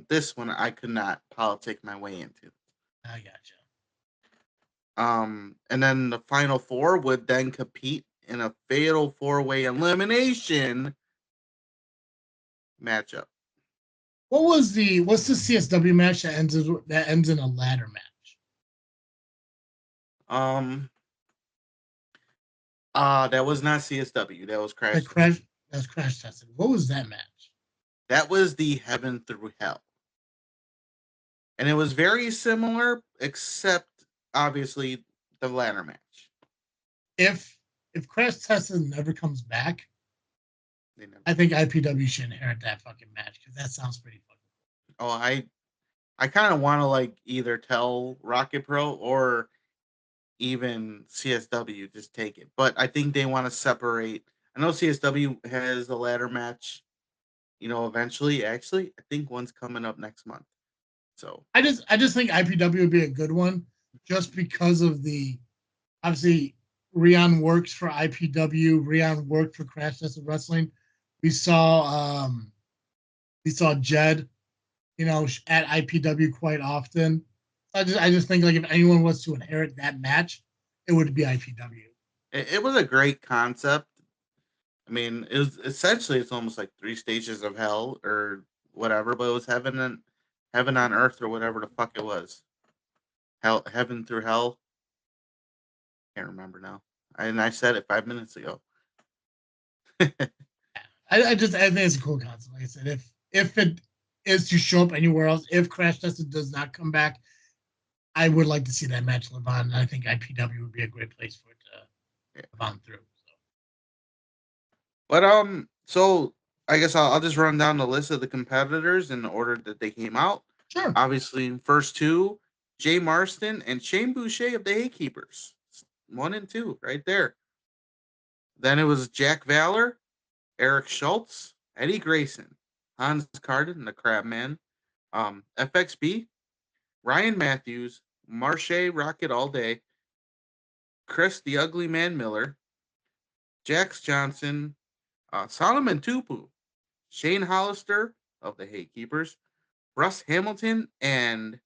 This one I could not politic my way into. I gotcha. And then the final four would then compete in a fatal four-way elimination matchup. What's the CSW match that ends in a ladder match? That was not CSW. That was Crash. That was Crash Tested. What was that match? That was the Heaven Through Hell. And it was very similar, except obviously the ladder match. If Crash Tested never comes back, I think IPW should inherit that fucking match because that sounds pretty fucking cool. Oh, I kind of want to like either tell Rocket Pro or even CSW just take it, but I think they want to separate. I know CSW has the ladder match, eventually. Actually, I think one's coming up next month. So I just think IPW would be a good one, just because of the obviously Rion works for IPW. Rion worked for Crash Tested Wrestling. We saw Jed, at IPW quite often. I just think like if anyone was to inherit that match, it would be IPW. It was a great concept. I mean, it was essentially it's almost like 3 stages of hell or whatever, but it was heaven on earth or whatever the fuck it was. Heaven through hell. Can't remember now. I said it 5 minutes ago. I think it's a cool concept. Like I said, if it is to show up anywhere else, if Crash Tested does not come back, I would like to see that match live on. And I think IPW would be a great place for it to live on through. So. But so I guess I'll just run down the list of the competitors in the order that they came out. Sure. Obviously, first two, Jay Marston and Shane Boucher of the Haykeepers. 1 and 2, right there. Then it was Jack Valor, Eric Schultz, Eddie Grayson, Hans Carden, the Crabman, FXB, Ryan Matthews, Marche Rocket All Day, Chris the Ugly Man Miller, Jax Johnson, Solomon Tupu, Shane Hollister of the Haykeepers, Russ Hamilton, and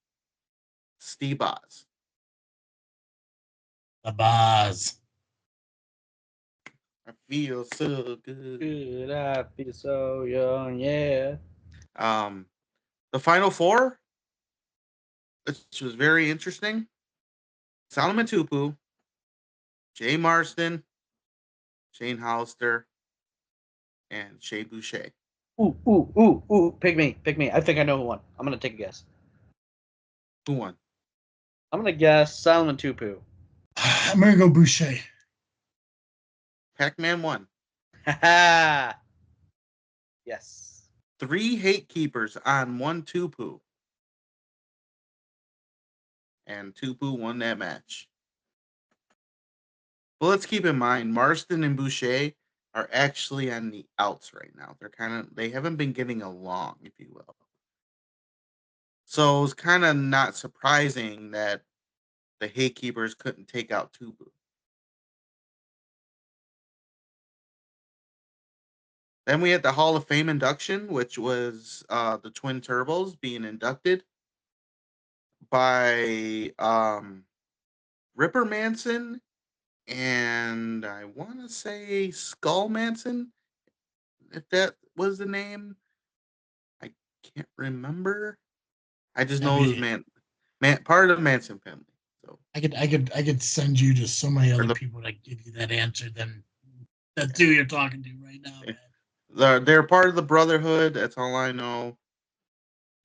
Steve Oz. The Boz. I feel so good. I feel so young, yeah. The final four, which was very interesting. Solomon Tupu, Jay Marston, Shane Hollister, and Shea Boucher. Ooh. Pick me. I think I know who won. I'm going to take a guess. Who won? I'm going to guess Silent Tupu. I'm gonna go Boucher. Pacman won. Ha Yes. 3 hate keepers on 1 Tupu. And Tupu won that match. But let's keep in mind, Marston and Boucher are actually on the outs right now. They haven't been getting along, if you will. So it's kind of not surprising that the hate keepers couldn't take out Tupu. Then we had the Hall of Fame induction, which was the Twin Turbos being inducted by Ripper Manson and I want to say Skull Manson, if that was the name. I can't remember. I just know it was part of the Manson family. So I could send you to so many other the- people that give you that answer than the two you're talking to right now, man. they're part of the Brotherhood. That's all I know.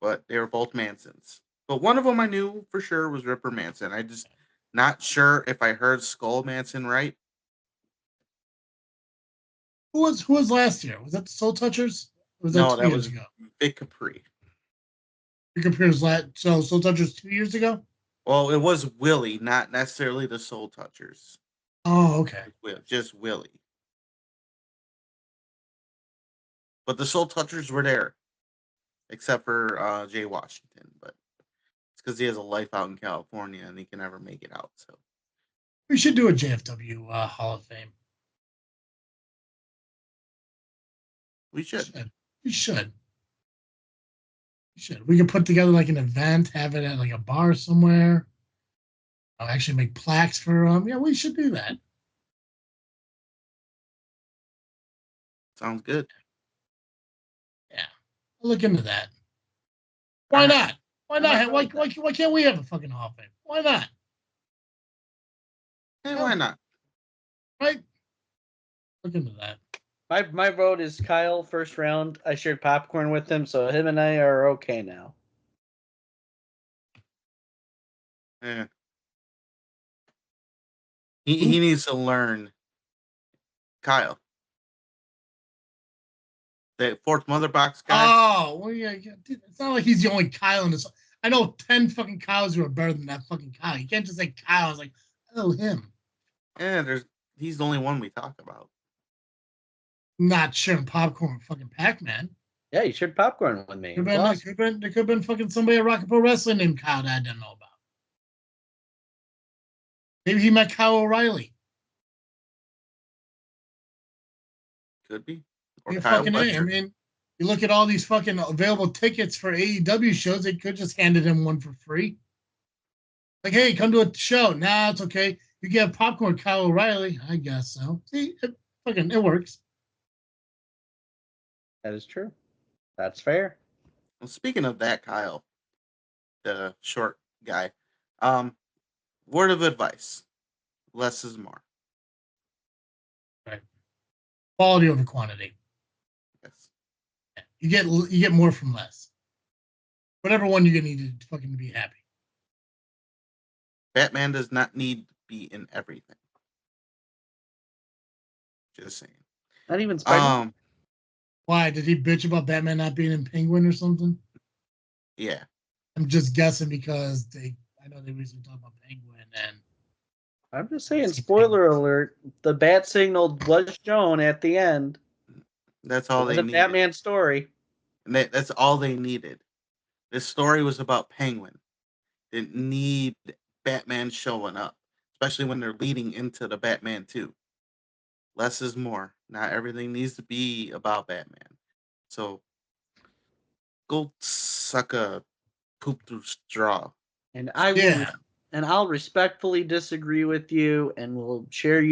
But they were both Mansons. But one of them I knew for sure was Ripper Manson. I just not sure if I heard Skull Manson right. Who was last year? Was that the Soul Touchers? Or was that No, 2 that years was ago? Big Capri. Your computer's so Soul Touchers 2 years ago? Well, it was Willie, not necessarily the Soul Touchers. Oh, okay. Just Willie. But the Soul Touchers were there, except for Jay Washington. But it's because he has a life out in California and he can never make it out. So We should do a JFW Hall of Fame. we should. We should. We could put together like an event, have it at like a bar somewhere. I'll actually make plaques for them. Yeah, we should do that. Sounds good. Yeah, I'll look into that. Why not? Why not? Why can't we have a fucking Hall of Fame? Why not? Hey, why not? Right? Look into that. My vote is Kyle, first round. I shared popcorn with him, so him and I are okay now. Yeah. He needs to learn. Kyle. The fourth mother box guy. Oh, well, yeah. Dude, it's not like he's the only Kyle in this. I know 10 fucking Kyles who are better than that fucking Kyle. You can't just say Kyle. I was like, oh, him. Yeah, he's the only one we talk about. Not sharing popcorn with fucking Pacman. Yeah, you shared popcorn with me. There could have been fucking somebody at Rocket Pro Wrestling named Kyle that I didn't know about. Maybe he met Kyle O'Reilly. Could be. Or Yeah, Kyle fucking Fletcher. I mean, you look at all these fucking available tickets for AEW shows, they could just handed him one for free. Like, hey, come to a show. Nah, it's okay. You get popcorn, Kyle O'Reilly. I guess so. See, it works. That is true. That's fair. Well, speaking of that, Kyle, the short guy, word of advice: less is more. Right. Quality over quantity. Yes. You get more from less. Whatever one you're gonna need to fucking be happy. Batman does not need to be in everything. Just saying. Not even Spider. Why did he bitch about Batman not being in Penguin or something? Yeah. I'm just guessing because I know they recently talked about Penguin and I'm just saying, spoiler alert, the bat signal was shown at the end. That's all they needed. It was a Batman story. And that's all they needed. This story was about Penguin. Didn't need Batman showing up, especially when they're leading into the Batman 2. Less is more. Not everything needs to be about Batman. So go suck a poop through straw. And I'll respectfully disagree with you, and we'll share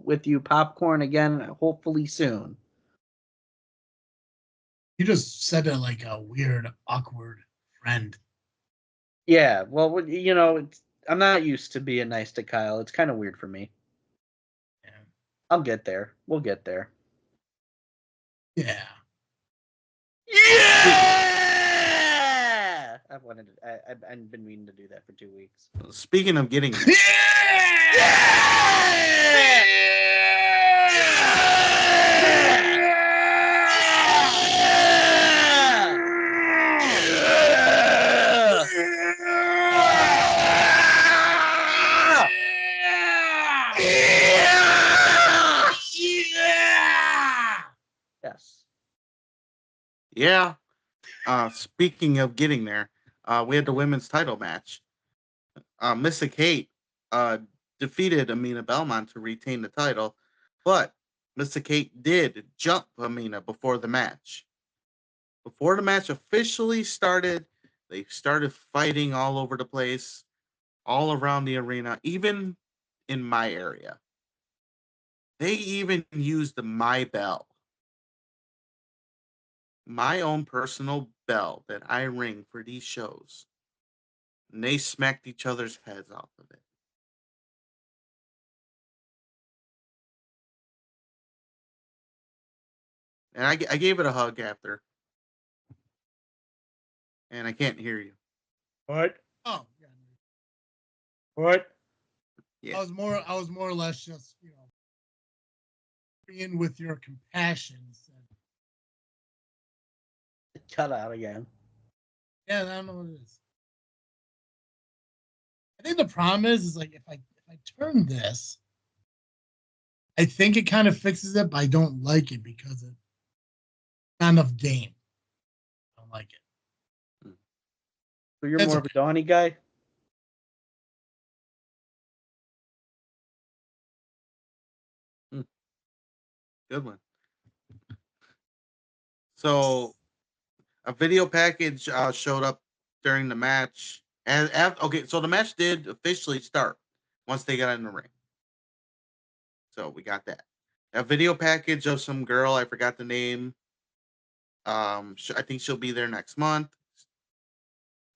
with you popcorn again, hopefully soon. You just said it like a weird, awkward friend. Yeah, well, I'm not used to being nice to Kyle. It's kind of weird for me. Yeah. I'll get there. We'll get there. Yeah. Yeah! I've been meaning to do that for 2 weeks. Speaking of getting there, Yes. yeah. Speaking of getting there, we had the women's title match. Missa Kate defeated Amina Belmont to retain the title, but Missa Kate did jump Amina before the match. Before the match officially started, they started fighting all over the place, all around the arena, even in my area. They even used my bell, my own personal bell that I ring for these shows. And they smacked each other's heads off of it. And I gave it a hug after. And I can't hear you. What? Oh, yeah. What? Yeah. I was more or less just, being with your compassion. Cut out again. Yeah, I don't know what it is. I think the problem is like if I turn this, I think it kind of fixes it, but I don't like it because it's not enough game. I don't like it. So you're That's more of a Donnie guy? Good one. So a video package showed up during the match. And okay, so the match did officially start once they got in the ring. So we got that. A video package of some girl, I forgot the name. I think she'll be there next month.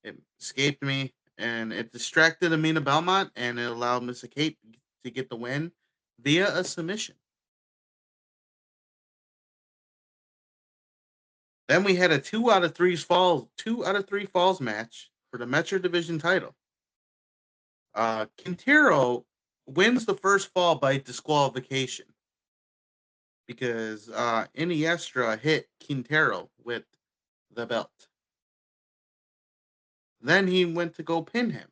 It escaped me, and it distracted Amina Belmont, and it allowed Missa Kate to get the win via a submission. Then we had a 2 out of 3 falls match for the Metro Division title. Quintero wins the first fall by disqualification because Iniestra hit Quintero with the belt. Then he went to go pin him.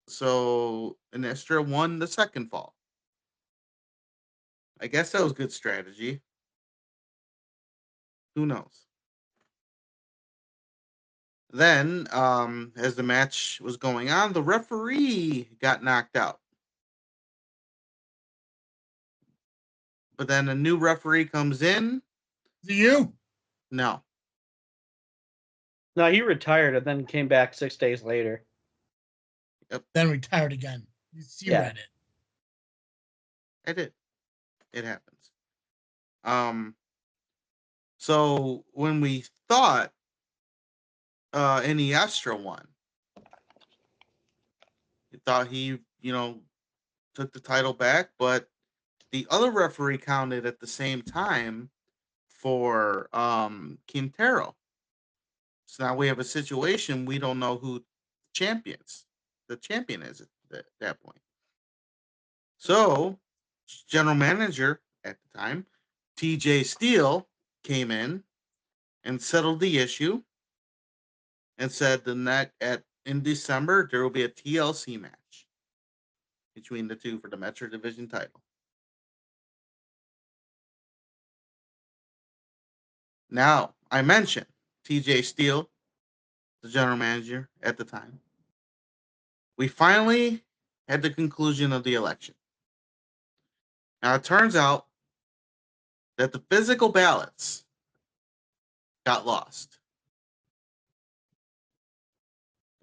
So Iniestra won the second fall. I guess that was good strategy. Who knows? Then, as the match was going on, the referee got knocked out. But then a new referee comes in. Is it you? No. No, he retired and then came back 6 days later. Then retired again. You read it. I did. It happens. So when we thought Iniestra won, we thought he, took the title back, but the other referee counted at the same time for Quintero. So now we have a situation we don't know who the champion is at that point. So general manager at the time, TJ Steele, came in and settled the issue and said in December there will be a TLC match between the two for the Metro Division title. Now, I mentioned TJ Steele, the general manager at the time. We finally had the conclusion of the election. Now, it turns out that the physical ballots got lost.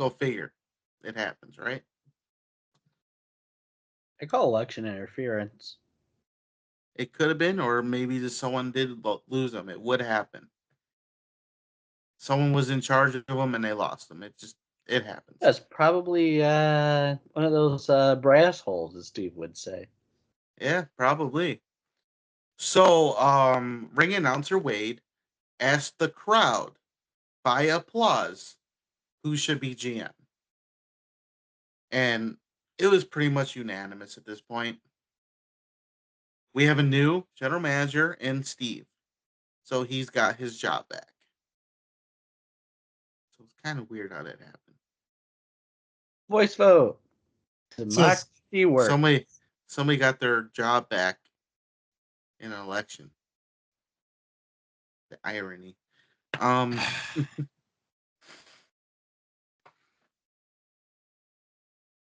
Go figure. It happens, right? I call election interference. It could have been, or maybe just someone did lose them. It would happen. Someone was in charge of them and they lost them. It happens. That's probably one of those brass holes, as Steve would say. Yeah, probably. So, ring announcer Wade asked the crowd by applause who should be GM. And it was pretty much unanimous at this point. We have a new general manager in Steve. So he's got his job back. So it's kind of weird how that happened. Voice vote. Democracy works. Somebody got their job back in an election. The irony.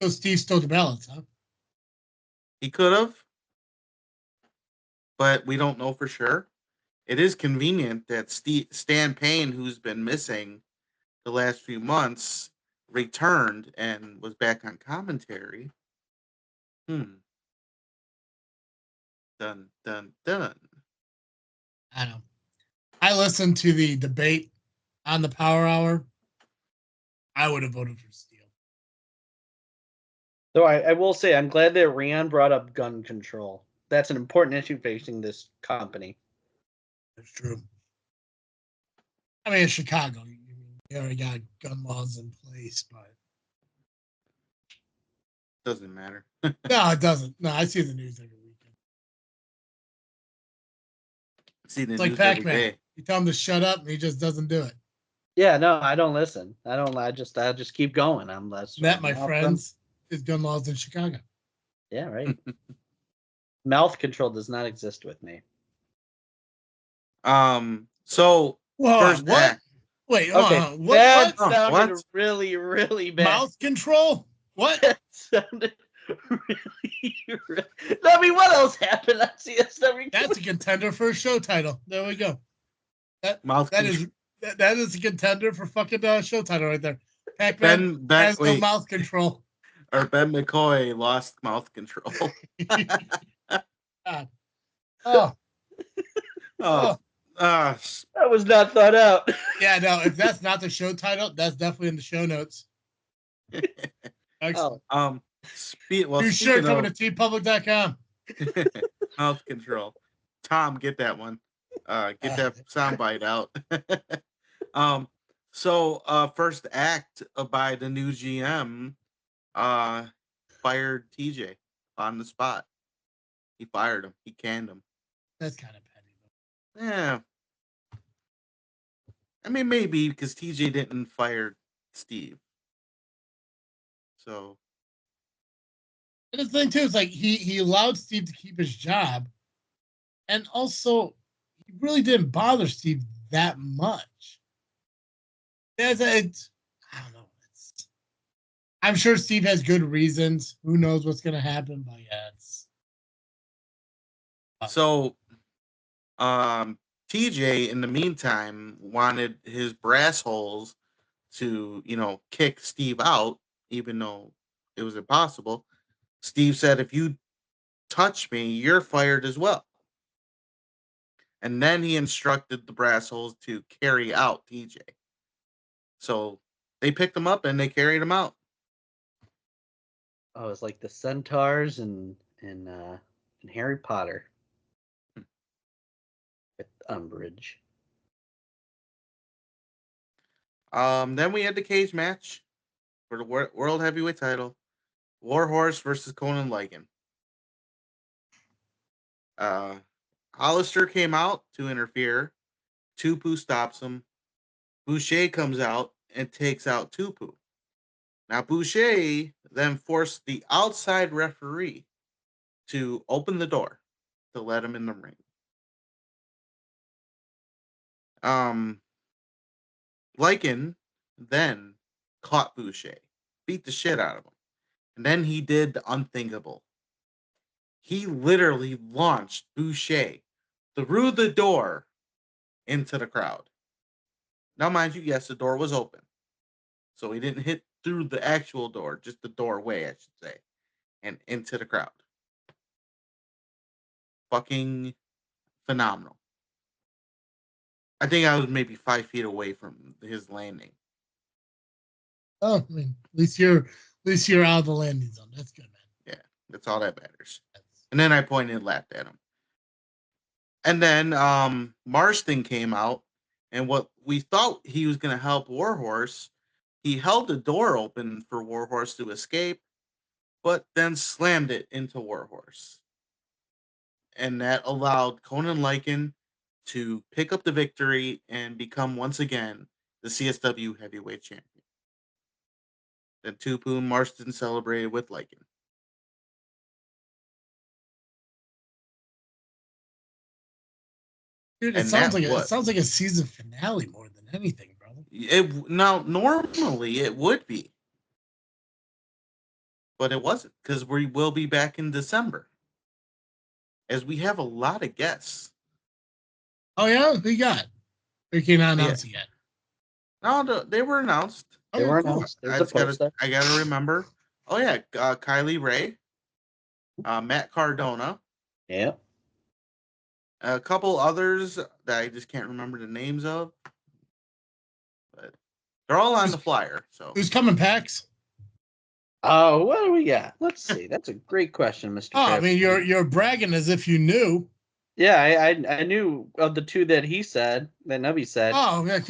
So Steve stole the ballots, huh? He could have, but we don't know for sure. It is convenient that Stan Payne, who's been missing the last few months, returned and was back on commentary. Dun, dun, dun. I don't know. I listened to the debate on the Power Hour. I would have voted for Steele. So I will say, I'm glad that Rian brought up gun control. That's an important issue facing this company. That's true. I mean, in Chicago, you already got gun laws in place, but Doesn't matter. no, it doesn't. No, I see the news every weekend. See the It's like news every Pacman. day. You tell him to shut up, and he just doesn't do it. Yeah, no, I don't listen. I just keep going. That, my friends, is gun laws in Chicago. Yeah, right. Mouth control does not exist with me. So Whoa, first what? act. Wait, Okay, what? that What? sounded What? really, really bad. Mouth control? What? That sounded really. I mean, what else happened on CSW? That's a contender for a show title. There we go. That is a contender for fucking show title right there. Pacman has no mouth control. Or Ben McCoy lost mouth control. Oh. That was not thought out. Yeah, no, if that's not the show title, that's definitely in the show notes. Excellent. New shirt coming to tpublic.com. Mouth control. Tom, get that one. Get that soundbite out. So first act by the new GM fired TJ on the spot. He fired him. He canned him. That's kind of petty. Yeah. I mean, maybe because TJ didn't fire Steve. So. And the thing too is like he allowed Steve to keep his job, and also he really didn't bother Steve that much. I don't know. I'm sure Steve has good reasons. Who knows what's going to happen? But yeah, So, TJ in the meantime wanted his brass holes to, kick Steve out, even though it was impossible. Steve said, "If you touch me, you're fired as well." And then he instructed the brass holes to carry out TJ. So they picked him up and they carried him out. Oh, it's like the centaurs and Harry Potter with Umbridge. Then we had the cage match for the World Heavyweight title. Warhorse versus Conan Lycan. Hollister came out to interfere. Tupu stops him. Boucher comes out and takes out Tupu. Now, Boucher then forced the outside referee to open the door to let him in the ring. Lycan then caught Boucher, beat the shit out of him. And then he did the unthinkable. He literally launched Boucher through the door into the crowd. Now, mind you, yes, the door was open. So he didn't hit through the actual door, just the doorway, I should say, and into the crowd. Fucking phenomenal. I think I was maybe 5 feet away from his landing. Oh, I mean, at least you're out of the landing zone. That's good, man. Yeah, that's all that matters. And then I pointed and laughed at him. And then Marston came out And what we thought he was going to help Warhorse, he held the door open for Warhorse to escape, but then slammed it into Warhorse. And that allowed Conan Lycan to pick up the victory and become once again the CSW heavyweight champion. Then Tupu and Marston celebrated with Lycan. Dude, it And sounds that like was- it sounds like a season finale more than anything, brother. Now, normally it would be, but it wasn't because we will be back in December, as we have a lot of guests. Oh yeah, who you got? They came out announcing yet. No, they were announced. They Okay, were cool. announced. There's a post there. I gotta remember. Oh yeah, Kylie Ray, Matt Cardona, Yeah. a couple others that I just can't remember the names of, but they're all on the flyer. So Who's coming, Pax? Oh, what do we got? Let's see. That's a great question, Mr. Oh, I mean, Crabtree. you're bragging as if you knew. Yeah, I knew of the two that he said, that Nubby said. Oh, yeah.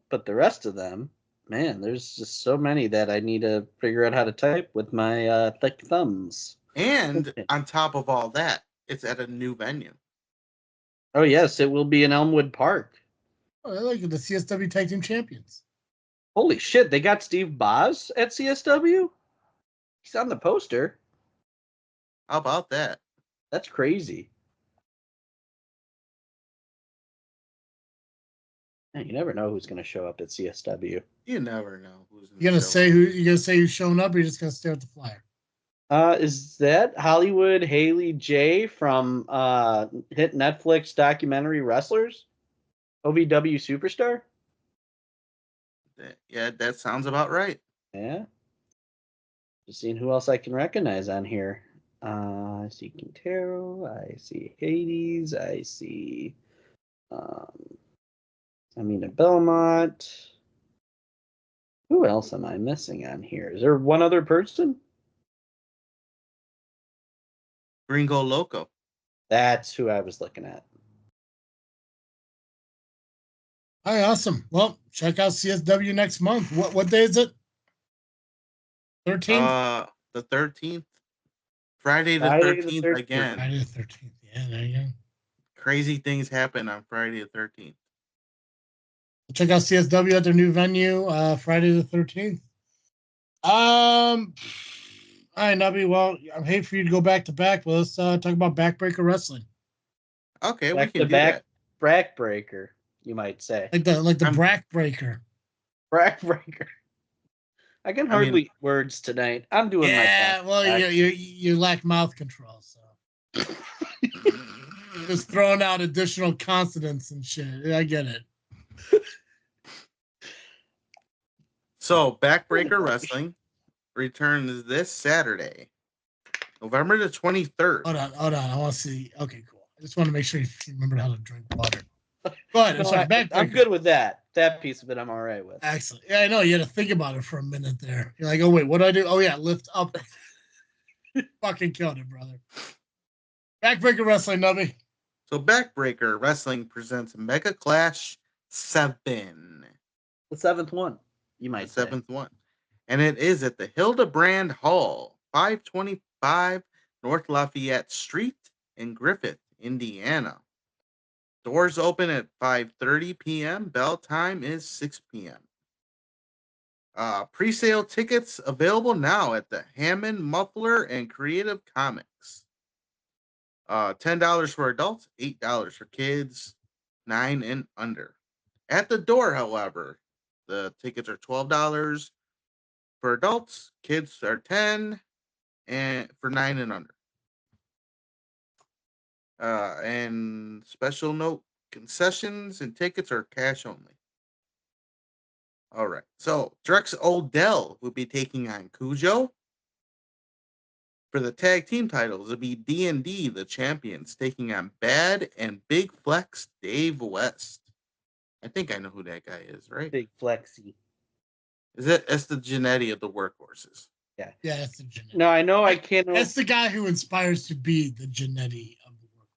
But the rest of them, man, there's just so many that I need to figure out how to type with my thick thumbs. and Okay. on top of all that, it's at a new venue. Oh yes, it will be in Elmwood Park. Oh, they're like the CSW Tag Team Champions. Holy shit, they got Steve Boz at CSW? He's on the poster. How about that? That's crazy. Man, you never know who's going to show up at CSW. You never know who's in You gonna the show. say who? You gonna say who's showing up, or you just gonna stare at the flyer? Is that Hollywood Haley J from hit Netflix documentary Wrestlers? OVW Superstar? Yeah, that sounds about right. Yeah. Just seeing who else I can recognize on here. I see Quintero. I see Hades. I see Amina Belmont. Who else am I missing on here? Is there one other person? Gringo Loco. That's That's who I was looking at. All right, awesome. Well, check out CSW next month. What day is it? 13th? The 13th. Friday the Friday the 13th 13th. again. Friday the 13th. Yeah, there you go. Crazy things happen on Friday the 13th. Check out CSW at their new venue, Friday the 13th. All right, Nubby. Well, I hate for you to go back to back, but let's talk about Backbreaker Wrestling. Okay, we Back can to do back that. Backbreaker, you might say. Like the I'm- Backbreaker. Backbreaker. I can hardly eat words tonight. I'm doing my Yeah, best. well, you lack mouth control, so just throwing out additional consonants and shit. I get it. So, Backbreaker Wrestling returns this Saturday, November the 23rd. Hold on. I want to see. Okay, cool. I just want to make sure you remember how to drink water. Go ahead. No, Sorry, Backbreaker. I'm good with that. That piece of it I'm all right with. Excellent. Yeah, I know. You had to think about it for a minute there. You're like, oh, wait, what do I do? Oh, yeah, lift up. Fucking killed it, brother. Backbreaker Wrestling, Nubby. So, Backbreaker Wrestling presents Mega Clash 7. The seventh one, you might The say. seventh one. And it is at the Hildebrand Hall, 525 North Lafayette Street in Griffith, Indiana. Doors open at 5:30 p.m. Bell time is 6 p.m. Pre-sale tickets available now at the Hammond Muffler and Creative Comics. $10 for adults, $8 for kids, 9 and under. At the door, however, the tickets are $12 for adults, kids are 10, and for 9 and under. And special note, concessions and tickets are cash only. All right. So Drex Odell will be taking on Cujo. For the tag team titles, it'll be D&D, the champions, taking on Bad and Big Flex Dave West. I think I know who that guy is, right? Big Flexi. That's the Genetti of the workhorses. Yeah, that's the Genetti. No, I know I can't. That's the guy who inspires to be the Genetti of the world.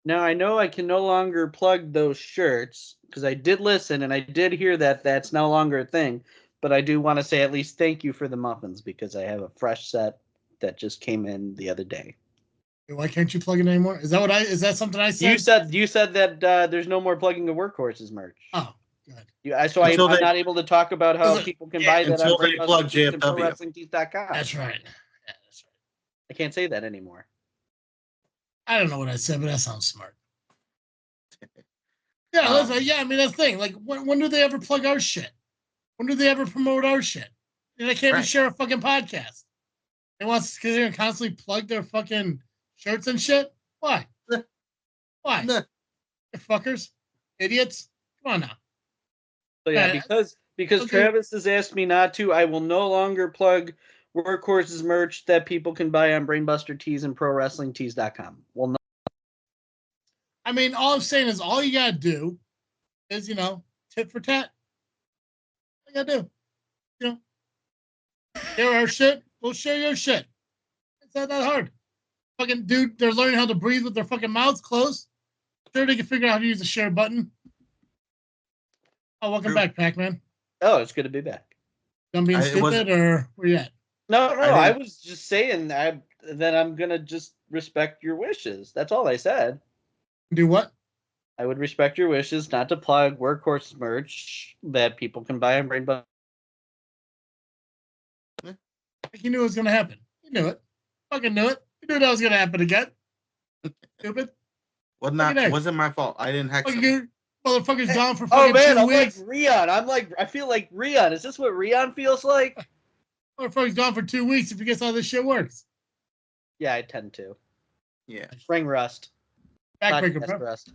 Now, I know I can no longer plug those shirts because I did listen and I did hear that that's no longer a thing. But I do want to say at least thank you for the muffins because I have a fresh set that just came in the other day. Why can't you plug it anymore? Is that something I said? You said that there's no more plugging of Workhorses merch. Oh, good. I'm not able to talk about how people can buy that until on they plug JFW. ProWrestlingTees.com. That's right. Yeah, that's right. I can't say that anymore. I don't know what I said, but that sounds smart. Yeah, listen, yeah. I mean, that's the thing. Like, when do they ever plug our shit? When do they ever promote our shit? And they can't even share a fucking podcast. They want because they're gonna constantly plug their fucking shirts and shit. Why? Why? You fuckers, idiots. Come on now. So yeah, because Travis has asked me not to, I will no longer plug Workhorses merch that people can buy on Brainbuster Tees and ProWrestlingTees.com. Well, no. I mean, all I'm saying is all you gotta do is, tit for tat. All you gotta do. Share our shit, we'll share your shit. It's not that hard. Fucking dude, they're learning how to breathe with their fucking mouths closed. Sure, they can figure out how to use the share button. Oh, welcome back, Pacman. Oh, it's good to be back. Done being stupid, or where you at? No, I was just saying that I'm gonna just respect your wishes. That's all I said. Do what? I would respect your wishes not to plug Workhorse merch that people can buy on Brainbuster. You knew it was gonna happen. You knew it. Fucking knew it. You knew that was gonna happen again. Stupid. Wasn't my fault. I didn't hex him. Motherfucker's gone for fucking 2 weeks. Like Rion. I feel like Rion. Is this what Rion feels like? Motherfucker's gone for 2 weeks if he gets how this shit works. Yeah, I tend to. Yeah. Ring rust. Backbreaker rust.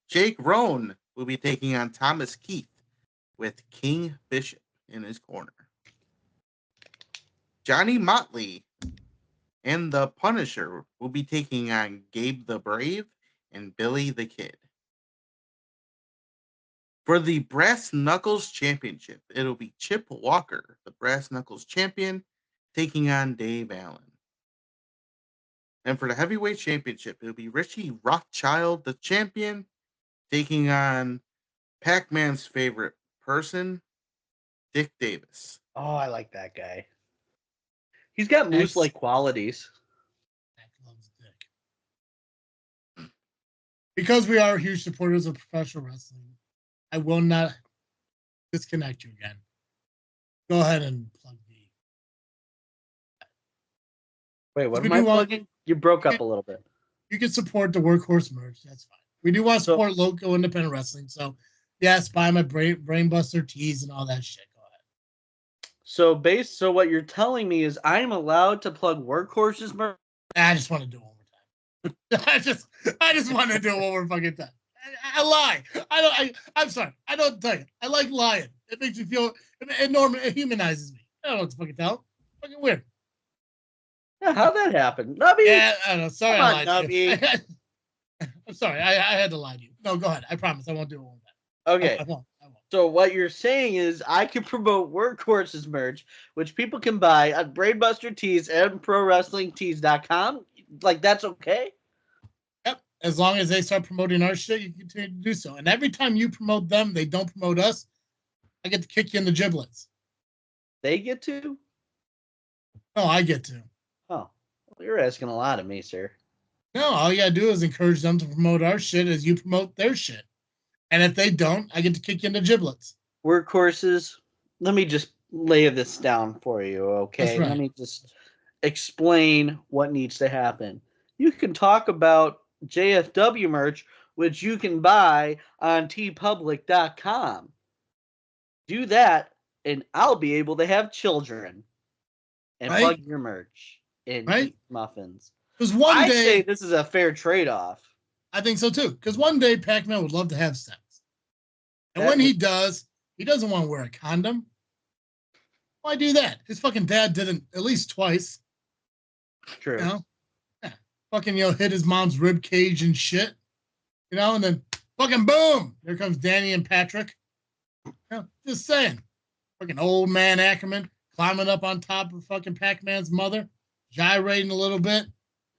Jake Roan will be taking on Thomas Keith with King Bishop in his corner. Johnny Motley and the Punisher will be taking on Gabe the Brave and Billy the Kid. For the Brass Knuckles Championship, it'll be Chip Walker, the Brass Knuckles champion, taking on Dave Allen. And for the Heavyweight Championship, it'll be Richie Rothschild, the champion, taking on Pacman's favorite person, Dick Davis. Oh, I like that guy. He's got moose-like qualities. Because we are huge supporters of professional wrestling, I will not disconnect you again. Go ahead and plug me. Wait, what am I plugging? You broke up a little bit. You can support the Workhorse merch. That's fine. We do want to support local independent wrestling. So, yes, buy my Brainbuster tees and all that shit. Go ahead. So what you're telling me is I'm allowed to plug Workhorses merch? I just want to do it one more time. I just want to do it one more fucking time. I lie. I'm sorry. I don't tell you. I like lying. It makes me feel it humanizes me. I don't know what to fucking tell. Fucking weird. Yeah, how'd that happen? Nubby? Yeah, I don't know. Sorry, Come on, I lied to you. Nubby. I'm sorry. I had to lie to you. No, go ahead. I promise I won't do it one more time. Okay. I won't. So what you're saying is I can promote Workhorses merch, which people can buy on Brainbuster Tees and ProWrestlingTees.com. Like, that's okay? Yep. As long as they start promoting our shit, you continue to do so. And every time you promote them, they don't promote us, I get to kick you in the giblets. They get to? No, I get to. Oh. Well, you're asking a lot of me, sir. No, all you gotta do is encourage them to promote our shit as you promote their shit. And if they don't, I get to kick you in the giblets. Workhorses, let me just lay this down for you, okay? That's right. Let me just explain what needs to happen. You can talk about JFW merch, which you can buy on tpublic.com. Do that, and I'll be able to have children and plug your merch and eat muffins. Because one day, say this is a fair trade-off. I think so too. Because one day Pacman would love to have sex. And when he does, he doesn't want to wear a condom. Why do that? His fucking dad did it at least twice. True. Yeah. Fucking, hit his mom's rib cage and shit. And then fucking boom! There comes Danny and Patrick. Just saying. Fucking old man Ackerman climbing up on top of fucking Pac-Man's mother, gyrating a little bit,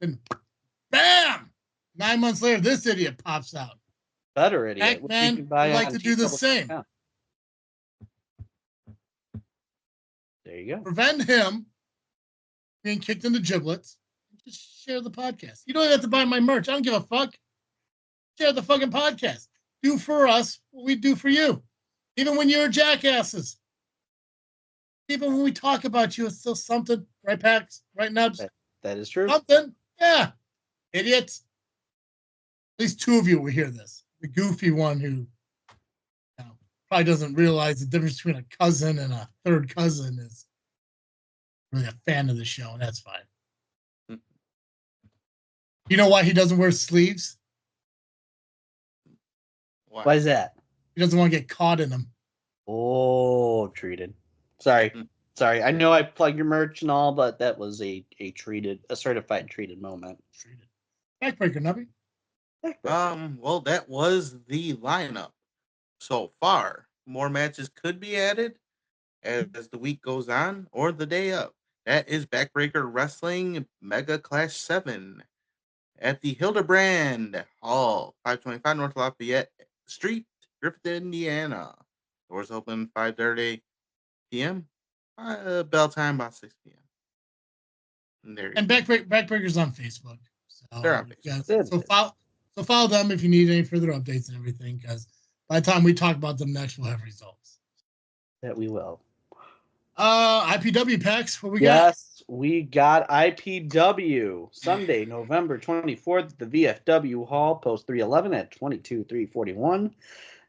and Bam! 9 months later, this idiot pops out. Better idiot. Pacman would like to do the same. There you go. Prevent him being kicked in the giblets. Just share the podcast. You don't even have to buy my merch. I don't give a fuck. Share the fucking podcast. Do for us what we do for you. Even when you're jackasses. Even when we talk about you, it's still something. Right, Pax? Right, Nubs? That is true. Something. Yeah. Idiots. At least 2 of you will hear this. The goofy one who probably doesn't realize the difference between a cousin and a third cousin is really a fan of the show, and that's fine. You know why he doesn't wear sleeves? Why is that? He doesn't want to get caught in them. Oh, treated. Sorry. I know I plugged your merch and all, but that was a certified treated moment. Treated. Backbreaker, Nubby. Well, that was the lineup so far. More matches could be added as the week goes on or the day up. That is Backbreaker Wrestling Mega Clash 7 at the Hildebrand Hall, 525 North Lafayette Street, Griffith, Indiana. Doors open 5:30 p.m. Bell time about 6 p.m. And Backbreaker's on Facebook. So they're on Facebook. Yeah, so follow them if you need any further updates and everything, because by the time we talk about them next, we'll have results. That we will. IPW packs, what we got? Yes, we got IPW Sunday, November 24th at the VFW Hall, Post 311 at 22341.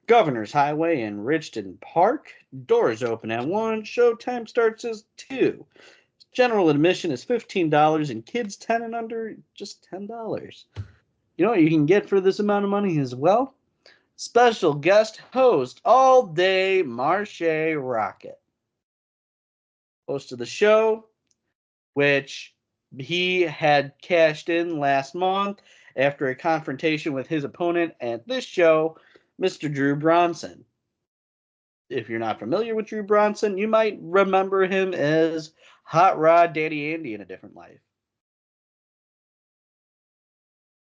Governor's Highway in Richton Park. Doors open at 1. Showtime starts as 2. General admission is $15 and kids 10 and under just $10. You know what you can get for this amount of money as well? Special guest host all day, Marche Rocket. Host of the show, which he had cashed in last month after a confrontation with his opponent at this show, Mr. Drew Bronson. If you're not familiar with Drew Bronson, you might remember him as Hot Rod Daddy Andy in a different life.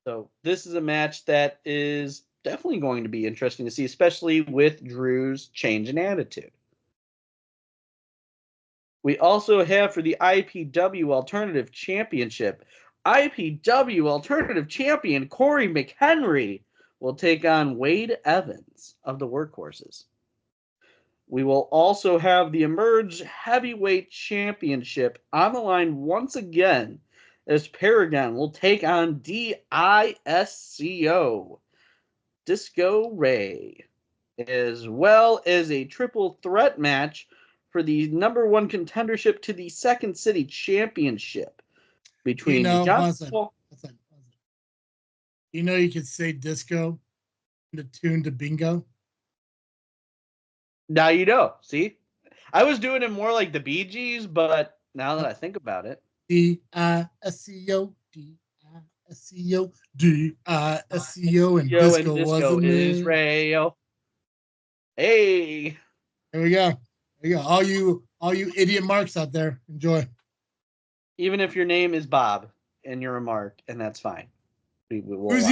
So this is a match that is definitely going to be interesting to see, especially with Drew's change in attitude. We also have for the IPW Alternative Championship, IPW Alternative Champion Corey McHenry will take on Wade Evans of the Workhorses. We will also have the Emerge Heavyweight Championship on the line once again, as Paragon will take on DISCO, Disco Ray, as well as a triple threat match for the number 1 contendership to the Second City Championship between you could say disco in the tune to bingo. Now you know. See? I was doing it more like the Bee Gees, but now that I think about it. DISCO, DISCO, DISCO, and disco wasn't Israel. Hey. There we go. There you go. All you idiot marks out there, enjoy. Even if your name is Bob and you're a mark, and that's fine. Who's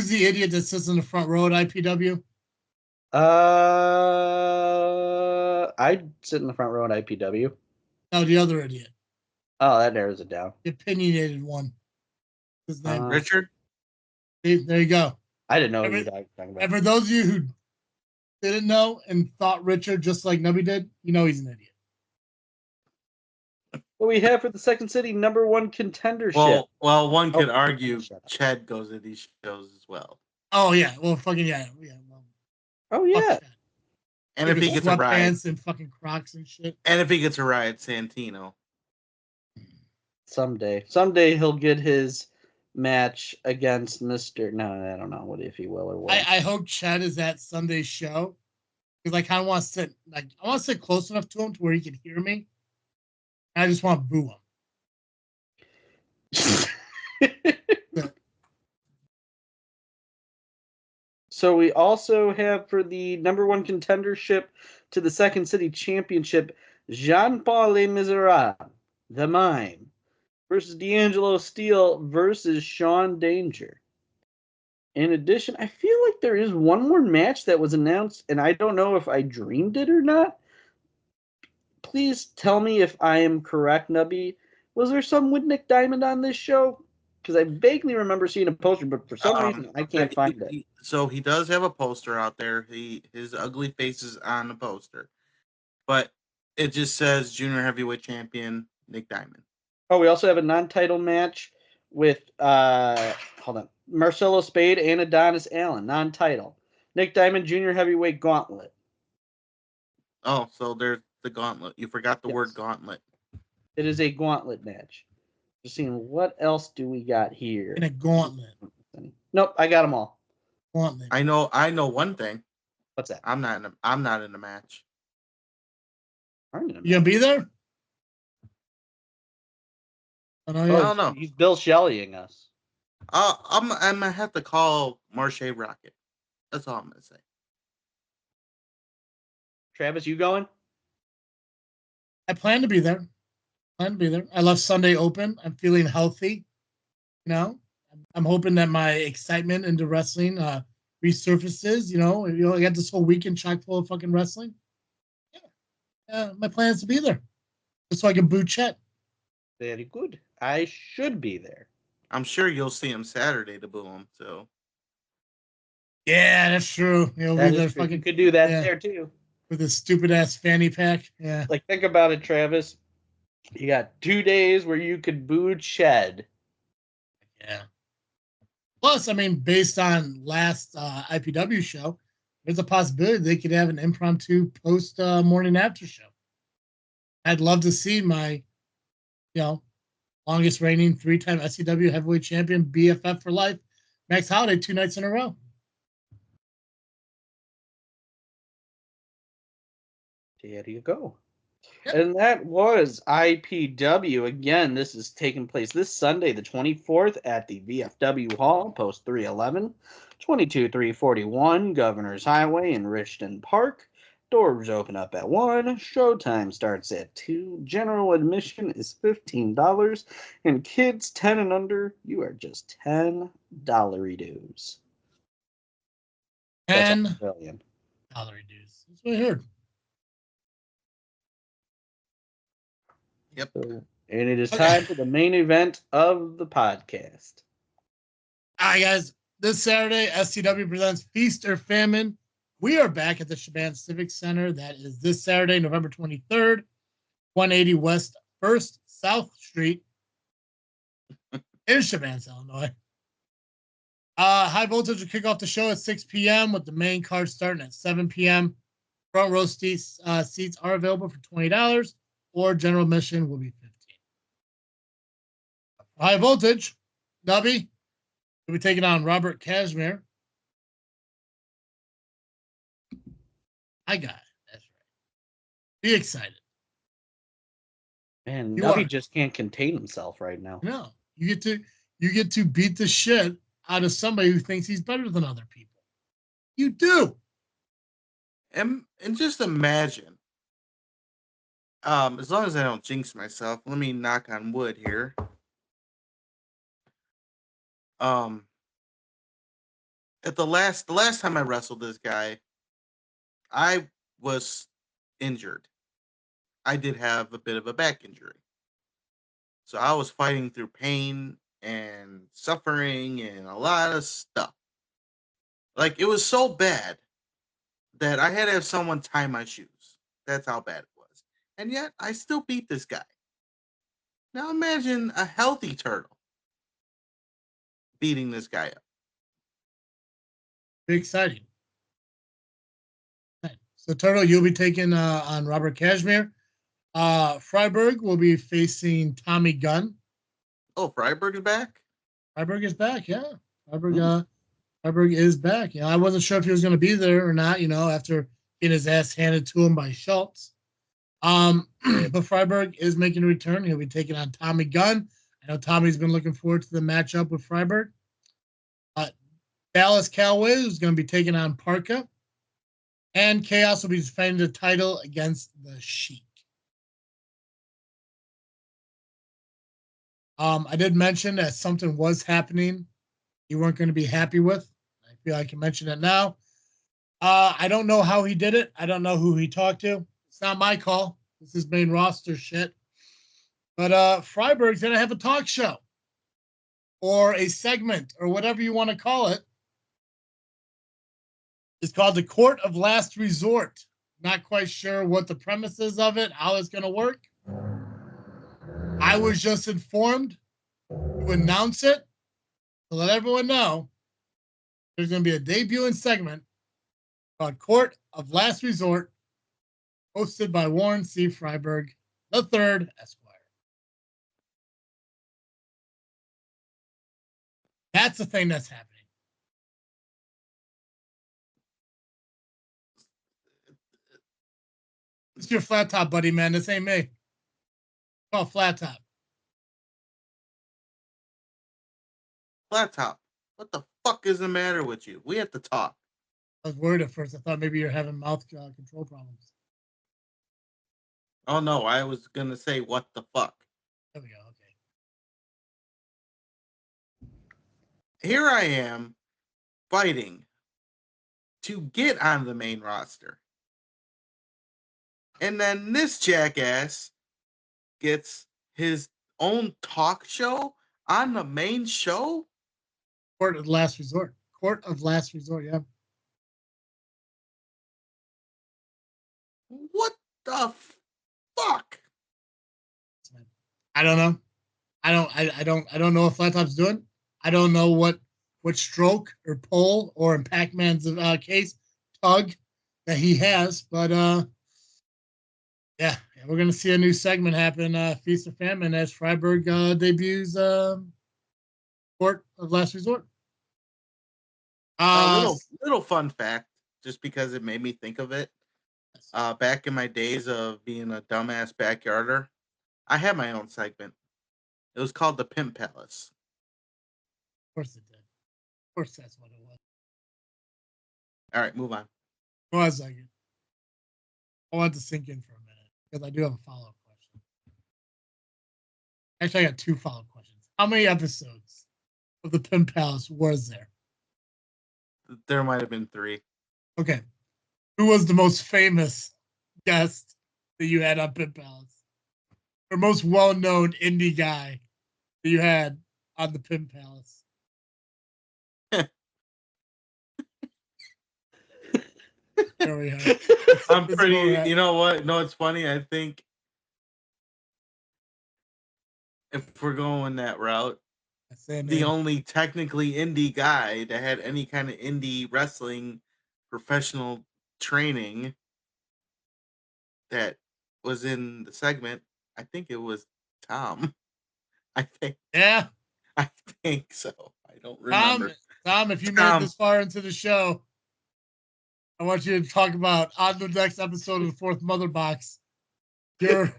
the idiot that sits in the front row at IPW? I sit in the front row at IPW. No, the other idiot. Oh, that narrows it down. The opinionated one. His name Richard. See, there you go. I didn't know what you were talking about. And for those of you who didn't know and thought Richard just like Nubby did, you know he's an idiot. What we have for the Second City number 1 contendership. Well, one could argue Chad goes to these shows as well. Oh yeah, well fucking yeah. Well, oh yeah. And if he gets a ride, pants and fucking Crocs and shit. And if he gets a ride, Santino. Someday he'll get his match against Mr. No, I don't know what if he will or won't. I hope Chad is at Sunday's show because I kind of want to sit close enough to him to where he can hear me. I just want to boo him. So we also have for the number 1 contendership to the Second City Championship, Jean-Paul Les Miserables, the Mime, versus D'Angelo Steele versus Sean Danger. In addition, I feel like there is one more match that was announced, and I don't know if I dreamed it or not. Please tell me if I am correct, Nubby. Was there some with Nick Diamond on this show? Because I vaguely remember seeing a poster, but for some reason I can't find it. So he does have a poster out there. His ugly face is on the poster, but it just says Junior Heavyweight Champion Nick Diamond. Oh, we also have a non-title match with Marcelo Spade and Adonis Allen, non-title. Nick Diamond Junior Heavyweight Gauntlet. Oh, so there's the gauntlet. You forgot the word gauntlet. It is a gauntlet match. Just seeing what else do we got here. In a gauntlet. Nope, I got them all. Gauntlet. I know one thing. What's that? I'm not in the match. You gonna be there? I don't know. He's Bill Shelleying us. I'm gonna have to call Marche Rocket. That's all I'm gonna say. Travis, you going? I plan to be there. I left Sunday open. I'm feeling healthy. You know, I'm hoping that my excitement into wrestling resurfaces. You know, I got this whole weekend chock full of fucking wrestling. Yeah, my plan is to be there, just so I can boo Chet. Very good. I should be there. I'm sure you'll see him Saturday to boo him. So. Yeah, that's true. You could do that there too. With a stupid ass fanny pack. Yeah. Like, think about it, Travis. You got 2 days where you could boo Ched. Yeah. Plus, I mean, based on last IPW show, there's a possibility they could have an impromptu post morning after show. I'd love to see my, longest reigning 3-time SCW heavyweight champion, BFF for life, Max Holiday, 2 nights in a row. There you go. Yep. And that was IPW. Again, this is taking place this Sunday, the 24th, at the VFW Hall, Post 311, 22341 Governor's Highway in Richton Park. Doors open up at 1. Showtime starts at 2. General admission is $15. And kids 10 and under, you are just $10 dues. $10 dues. That's what I heard. Yep. And it is time for the main event of the podcast. All right, guys. This Saturday, SCW presents Feast or Famine. We are back at the Shaban Civic Center. That is this Saturday, November 23rd, 180 West 1st South Street in Shaban, Illinois. High Voltage will kick off the show at 6 p.m. with the main card starting at 7 p.m. Front row seats are available for $20. Or general admission will be $15. High Voltage, Nubby will be taking on Robert Cashmere. I got it. That's right. Be excited. Man, Nubby just can't contain himself right now. No, you get to beat the shit out of somebody who thinks he's better than other people. You do. And just imagine. As long as I don't jinx myself, let me knock on wood here. At the last time I wrestled this guy, I was injured. I did have a bit of a back injury. So I was fighting through pain and suffering and a lot of stuff. Like, it was so bad that I had to have someone tie my shoes. That's how bad it was. And yet, I still beat this guy. Now imagine a healthy Turtle beating this guy up. Be exciting. So, Turtle, you'll be taking on Robert Cashmere. Freiberg will be facing Tommy Gunn. Oh, Freiberg is back? Freiberg is back, yeah. Freiberg is back. I wasn't sure if he was going to be there or not, after getting his ass handed to him by Schultz. But Freiberg is making a return. He'll be taking on Tommy Gunn. I know Tommy's been looking forward to the matchup with Freiberg. Dallas Calloway is going to be taking on Parka. And Chaos will be defending the title against the Sheik. I did mention that something was happening you weren't going to be happy with. I feel like you mentioned it now. I don't know how he did it. I don't know who he talked to. It's not my call. This is main roster shit. But Freiberg's going to have a talk show or a segment or whatever you want to call it. It's called the Court of Last Resort. Not quite sure what the premises of it, how it's going to work. I was just informed to announce it to let everyone know there's going to be a debuting segment called Court of Last Resort, hosted by Warren C. Freiberg III, Esquire. That's the thing that's happening. It's your flat top, buddy, man. This ain't me. It's called flat top. Flat top. What the fuck is the matter with you? We have to talk. I was worried at first. I thought maybe you're having mouth control problems. Oh no, I was gonna say what the fuck. There we go. Okay. Here I am fighting to get on the main roster. And then this jackass gets his own talk show on the main show? Court of Last Resort. Court of Last Resort, yeah. What the fuck? I don't know. I don't know what Flat Top's doing. I don't know what stroke or pull or in Pacman's case, tug that he has, but yeah, we're gonna see a new segment happen, Feast or Famine, as Freiberg debuts Court of Last Resort. Little fun fact, just because it made me think of it. Back in my days of being a dumbass backyarder, I had my own segment. It was called the Pimp Palace. Of course it did. Of course that's what it was. All right, move on. Hold on a second. I want to sink in for a minute because I do have a follow-up question. Actually, I got two follow-up questions. How many episodes of the Pimp Palace was there? There might have been 3. Okay. Who was the most famous guest that you had on Pimp Palace? Or most well-known indie guy that you had on the Pimp Palace? There we go. I'm pretty, you know what? No, it's funny. I think if we're going that route, the only technically indie guy that had any kind of indie wrestling professional training that was in the segment, I think it was Tom. I think. Yeah. I think so. I don't remember. Tom, if you made it this far into the show, I want you to talk about on the next episode of the Fourth Mother Box your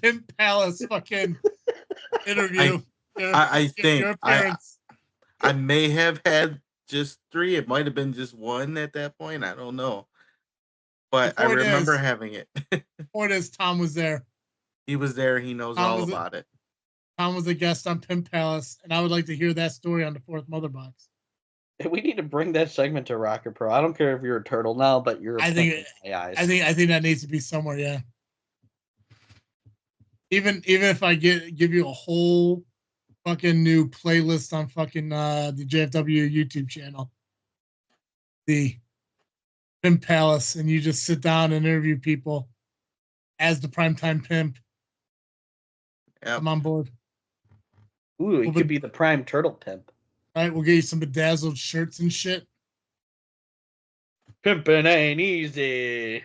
Pimp Palace fucking interview. I think your appearance. I may have had just 3. It might have been just 1 at that point. I don't know. But I remember having it. The point is, Tom was there. He was there. He knows all about it. Tom was a guest on Pimp Palace, and I would like to hear that story on the Fourth Mother Box. We need to bring that segment to Rocket Pro. I don't care if you're a turtle now, but you're. I think that needs to be somewhere. Yeah. Even if I give you a whole fucking new playlist on fucking the JFW YouTube channel, the Pimp Palace, and you just sit down and interview people as the primetime pimp. Yep. I'm on board. Ooh, it could be the prime turtle pimp. All right, we'll get you some bedazzled shirts and shit. Pimping ain't easy.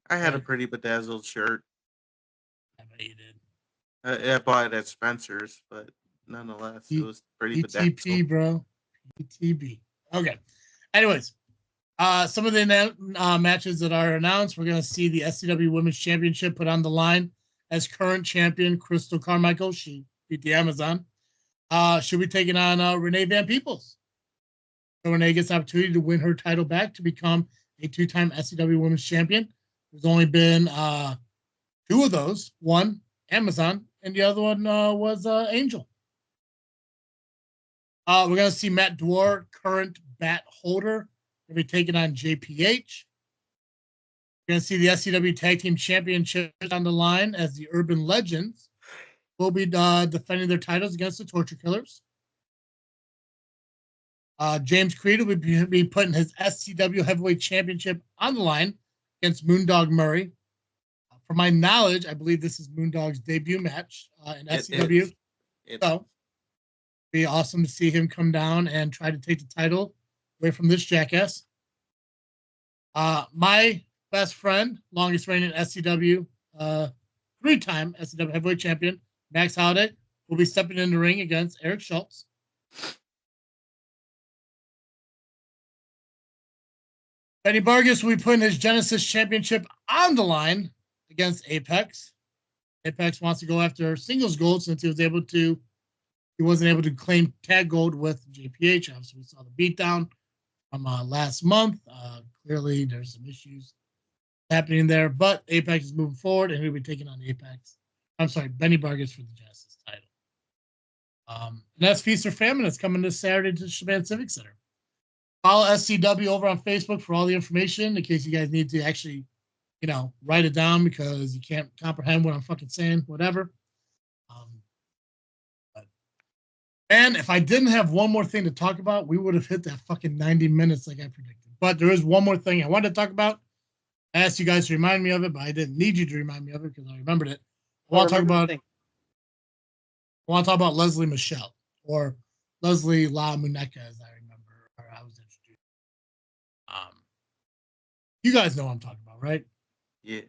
I had a pretty bedazzled shirt. I bet you did. I bought it at Spencer's, but nonetheless, it was pretty bedazzled. PTP, bro. PTB. Okay. Anyways, some of the matches that are announced, we're going to see the SCW Women's Championship put on the line as current champion Crystal Carmichael. She beat the Amazon. She'll be taking on Renee Van Peebles. So Renee gets the opportunity to win her title back to become a 2-time SCW Women's Champion. There's only been 2 of those. One, Amazon, and the other one was Angel. We're going to see Matt Dwar, current bat holder, will be taking on JPH. We're going to see the SCW Tag Team Championships on the line as the Urban Legends will be defending their titles against the Torture Killers. James Creed will be putting his SCW Heavyweight Championship on the line against Moondog Murray. From my knowledge, I believe this is Moondog's debut match in SCW. So, it'd be awesome to see him come down and try to take the title away from this jackass. My best friend, longest reigning SCW, three-time SCW Heavyweight Champion, Max Holiday, will be stepping in the ring against Eric Schultz. Benny Vargas will be putting his Genesis Championship on the line against Apex. Apex wants to go after singles gold since he wasn't able to claim tag gold with JPH. Obviously, we saw the beatdown from last month. Clearly, there's some issues happening there, but Apex is moving forward, and he'll be taking on Benny Vargas for the Genesis title. And that's Feast or Famine. It's coming this Saturday to Shaban Civic Center. Follow SCW over on Facebook for all the information in case you guys need to actually, write it down because you can't comprehend what I'm fucking saying, whatever. And if I didn't have one more thing to talk about, we would have hit that fucking 90 minutes like I predicted. But there is one more thing I wanted to talk about. I asked you guys to remind me of it, but I didn't need you to remind me of it because I remembered it. I want to talk about Leslie Michelle, or Leslie La Muneca, as I remember, or I was introduced. You guys know what I'm talking about, right? Yeah.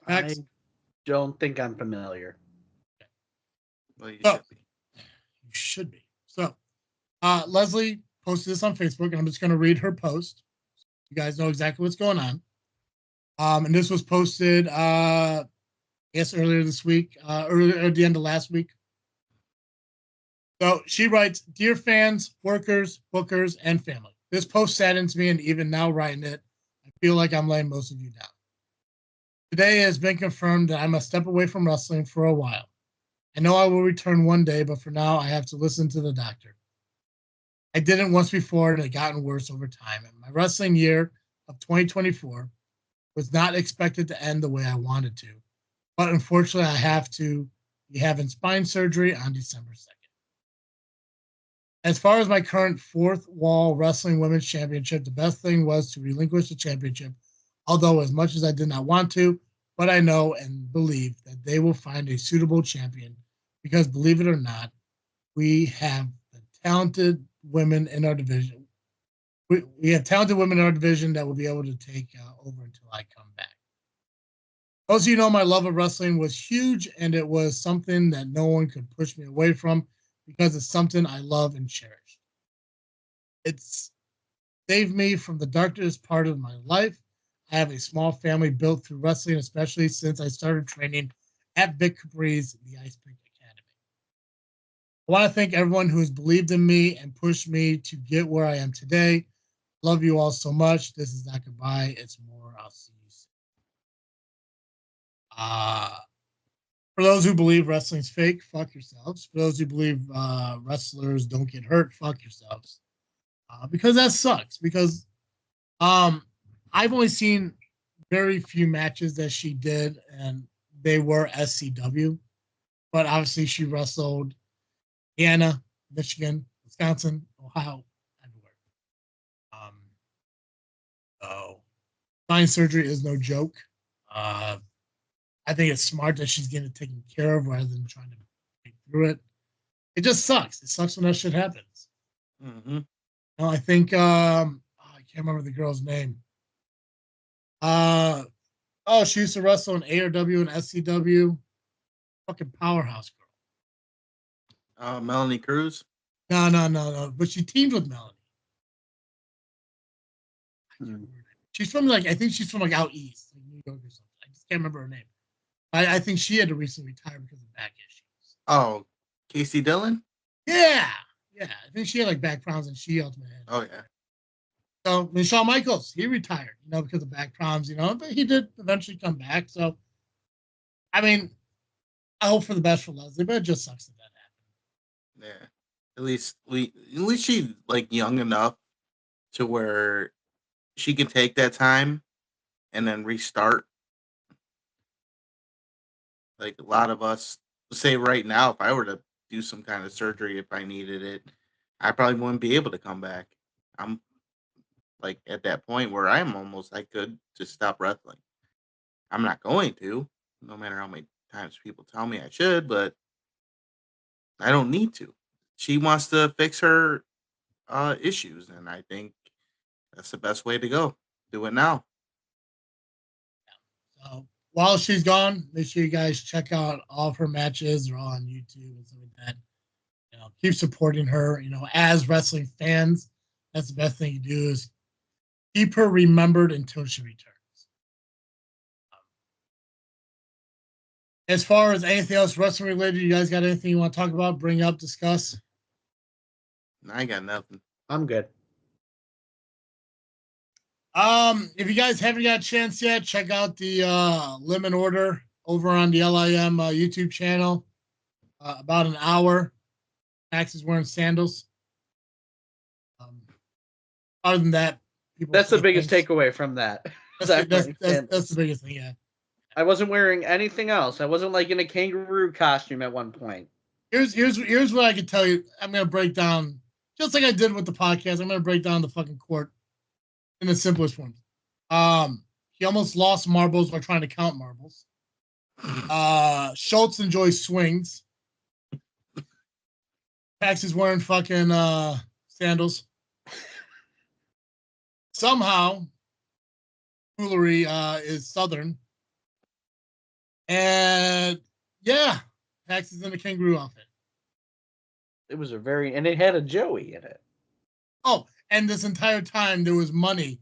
Max? I don't think I'm familiar. Well, you should be. So, Leslie posted this on Facebook, and I'm just going to read her post. You guys know exactly what's going on. And this was posted, earlier this week, earlier at the end of last week. So she writes, "Dear fans, workers, bookers, and family, this post saddens me, and even now writing it, I feel like I'm letting most of you down. Today it has been confirmed that I must step away from wrestling for a while. I know I will return one day, but for now I have to listen to the doctor. I didn't once before, and it gotten worse over time. And my wrestling year of 2024 was not expected to end the way I wanted to, but unfortunately I have to be having spine surgery on December 2nd. As far as my current fourth wall wrestling women's championship, the best thing was to relinquish the championship, although as much as I did not want to, but I know and believe that they will find a suitable champion because, believe it or not, we have the talented women in our division. We have talented women in our division that will be able to take over until I come back. Most of you know my love of wrestling was huge, and it was something that no one could push me away from because it's something I love and cherish. It's saved me from the darkest part of my life. I have a small family built through wrestling, especially since I started training at Vic Capri's The Ice Pick Academy. I want to thank everyone who has believed in me and pushed me to get where I am today. Love you all so much. This is not goodbye. It's more. I'll see you soon." For those who believe wrestling's fake, fuck yourselves. For those who believe wrestlers don't get hurt, fuck yourselves. Because that sucks. Because I've only seen very few matches that she did, and they were SCW. But obviously, she wrestled Indiana, Michigan, Wisconsin, Ohio, everywhere. Spine surgery is no joke. I think it's smart that she's getting it taken care of rather than trying to get through it. It just sucks. It sucks when that shit happens. Mm-hmm. I think I can't remember the girl's name. She used to wrestle in ARW and SCW. Fucking powerhouse girl. Melanie Cruz? No. But she teamed with Melanie. She's from I think she's from out east, like New York or something. I just can't remember her name. I think she had to recently retire because of back issues. Oh, Casey Dillon? Yeah. I think she had back problems, and she ultimately had. Oh yeah. So Shawn Michaels, he retired, because of back problems, but he did eventually come back. So, I mean, I hope for the best for Leslie, but it just sucks that happened. Yeah. At least she's like young enough to where she can take that time and then restart. Like a lot of us say right now, if I were to do some kind of surgery, if I needed it, I probably wouldn't be able to come back. I'm like at that point where I'm almost, I could just stop wrestling. I'm not going to, no matter how many times people tell me I should, but I don't need to. She wants to fix her issues, and I think that's the best way to go. Do it now. So while she's gone, make sure you guys check out all of her matches. They're all on YouTube and stuff like that. You know, keep supporting her. You know, as wrestling fans, that's the best thing you do is keep her remembered until she returns. As far as anything else wrestling related, you guys got anything you want to talk about, bring up, discuss? I ain't got nothing. I'm good. If you guys haven't got a chance yet, check out the Limit Order over on the LIM YouTube channel. About an hour. Max is wearing sandals. Other than that, That's the biggest takeaway from that. That's the biggest thing, yeah. I wasn't wearing anything else. I wasn't like in a kangaroo costume at one point. Here's what I can tell you. I'm gonna break down, just like I did with the podcast. I'm gonna break down the fucking court in the simplest forms. He almost lost marbles while trying to count marbles. Schultz enjoys swings. Pax is wearing fucking sandals. Somehow, foolery is Southern. And yeah, Pax is in a kangaroo outfit. It was and it had a Joey in it. Oh, and this entire time there was money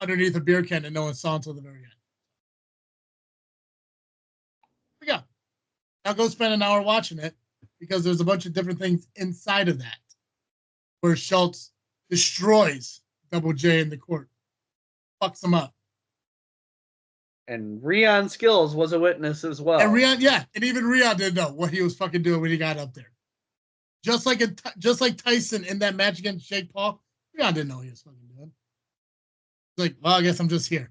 underneath a beer can that no one saw until the very end. But yeah, now go spend an hour watching it because there's a bunch of different things inside of that where Schultz destroys Double J in the court, fucks him up. And Rion Skills was a witness as well. And Rion, yeah, and even Rion didn't know what he was fucking doing when he got up there. Just like Tyson in that match against Jake Paul, Rion didn't know what he was fucking doing. He's like, well, I guess I'm just here.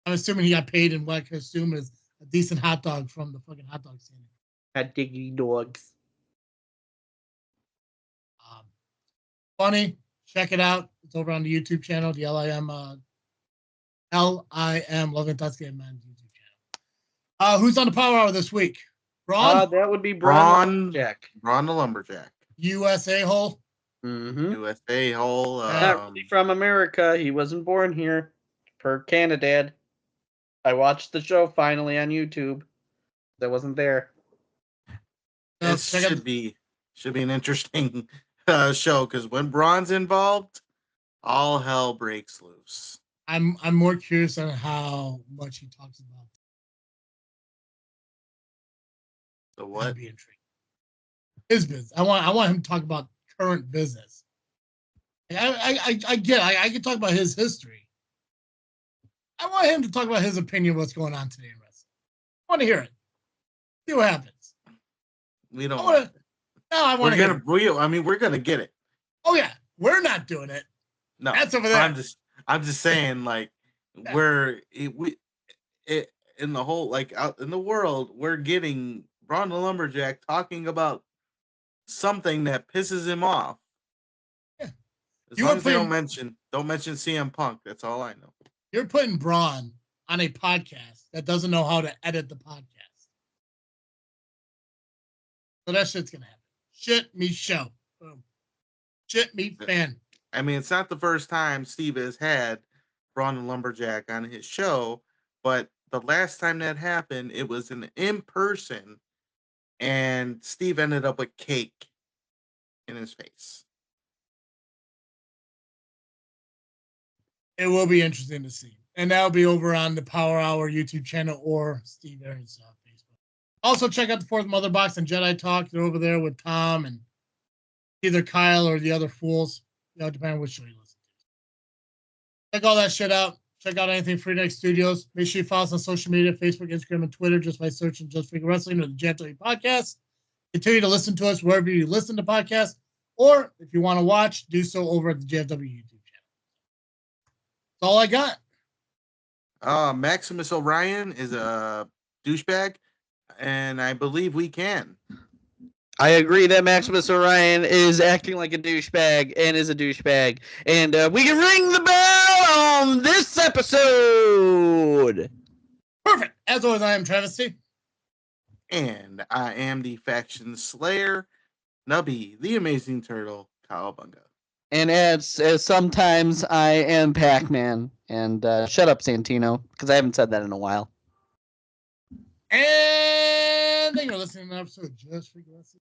I'm assuming he got paid in what I could assume is a decent hot dog from the fucking hot dog stand. Had diggity dogs. Funny. Check it out. It's over on the YouTube channel, the LIM Love and Tusky Man's YouTube channel. Who's on the Power Hour this week? Braun? That would be Braun the Lumberjack. Braun the Lumberjack. USA hole. Mm-hmm. USA hole. Not really from America. He wasn't born here. Per Canadad. I watched the show finally on YouTube. That wasn't there. It should be an interesting show because when Braun's involved, all hell breaks loose. I'm more curious on how much he talks about. So what? That'd be intriguing. His business. I want him to talk about current business. I can talk about his history. I want him to talk about his opinion of what's going on today in wrestling. I want to hear it. See what happens. We don't. We're gonna get it. Oh yeah, we're not doing it. No, that's over there. I'm just saying, like, in the whole, like, out in the world, we're getting Braun the Lumberjack talking about something that pisses him off. Yeah. As long as they don't mention CM Punk. That's all I know. You're putting Braun on a podcast that doesn't know how to edit the podcast. So that shit's gonna happen. Shit me show. Boom. Shit me fan. I mean, it's not the first time Steve has had Braun the Lumberjack on his show, but the last time that happened, it was in person, and Steve ended up with cake in his face. It will be interesting to see. And that'll be over on the Power Hour YouTube channel or Steve Aaron's Facebook. Also, check out the Fourth Mother Box and Jedi Talk. They're over there with Tom and either Kyle or the other fools. Depending on which show you listen to. Check all that shit out. check out anything Free Next Studios. Make sure you follow us on social media, Facebook, Instagram, and Twitter, just by searching Just Freakin Wrestling or the JFW Podcast. Continue to listen to us wherever you listen to podcasts, or if you want to watch, do so over at the JFW YouTube channel. That's all I got. Maximus Orion is a douchebag, and I believe we can. I agree that Maximus Orion is acting like a douchebag and is a douchebag. And we can ring the bell on this episode. Perfect. As always, I am Travesty. And I am the faction slayer, Nubby, the amazing turtle, Cowabunga. And as sometimes I am Pacman. And shut up, Santino, because I haven't said that in a while. And thank you for listening to an episode of Just Freakin Wrestling.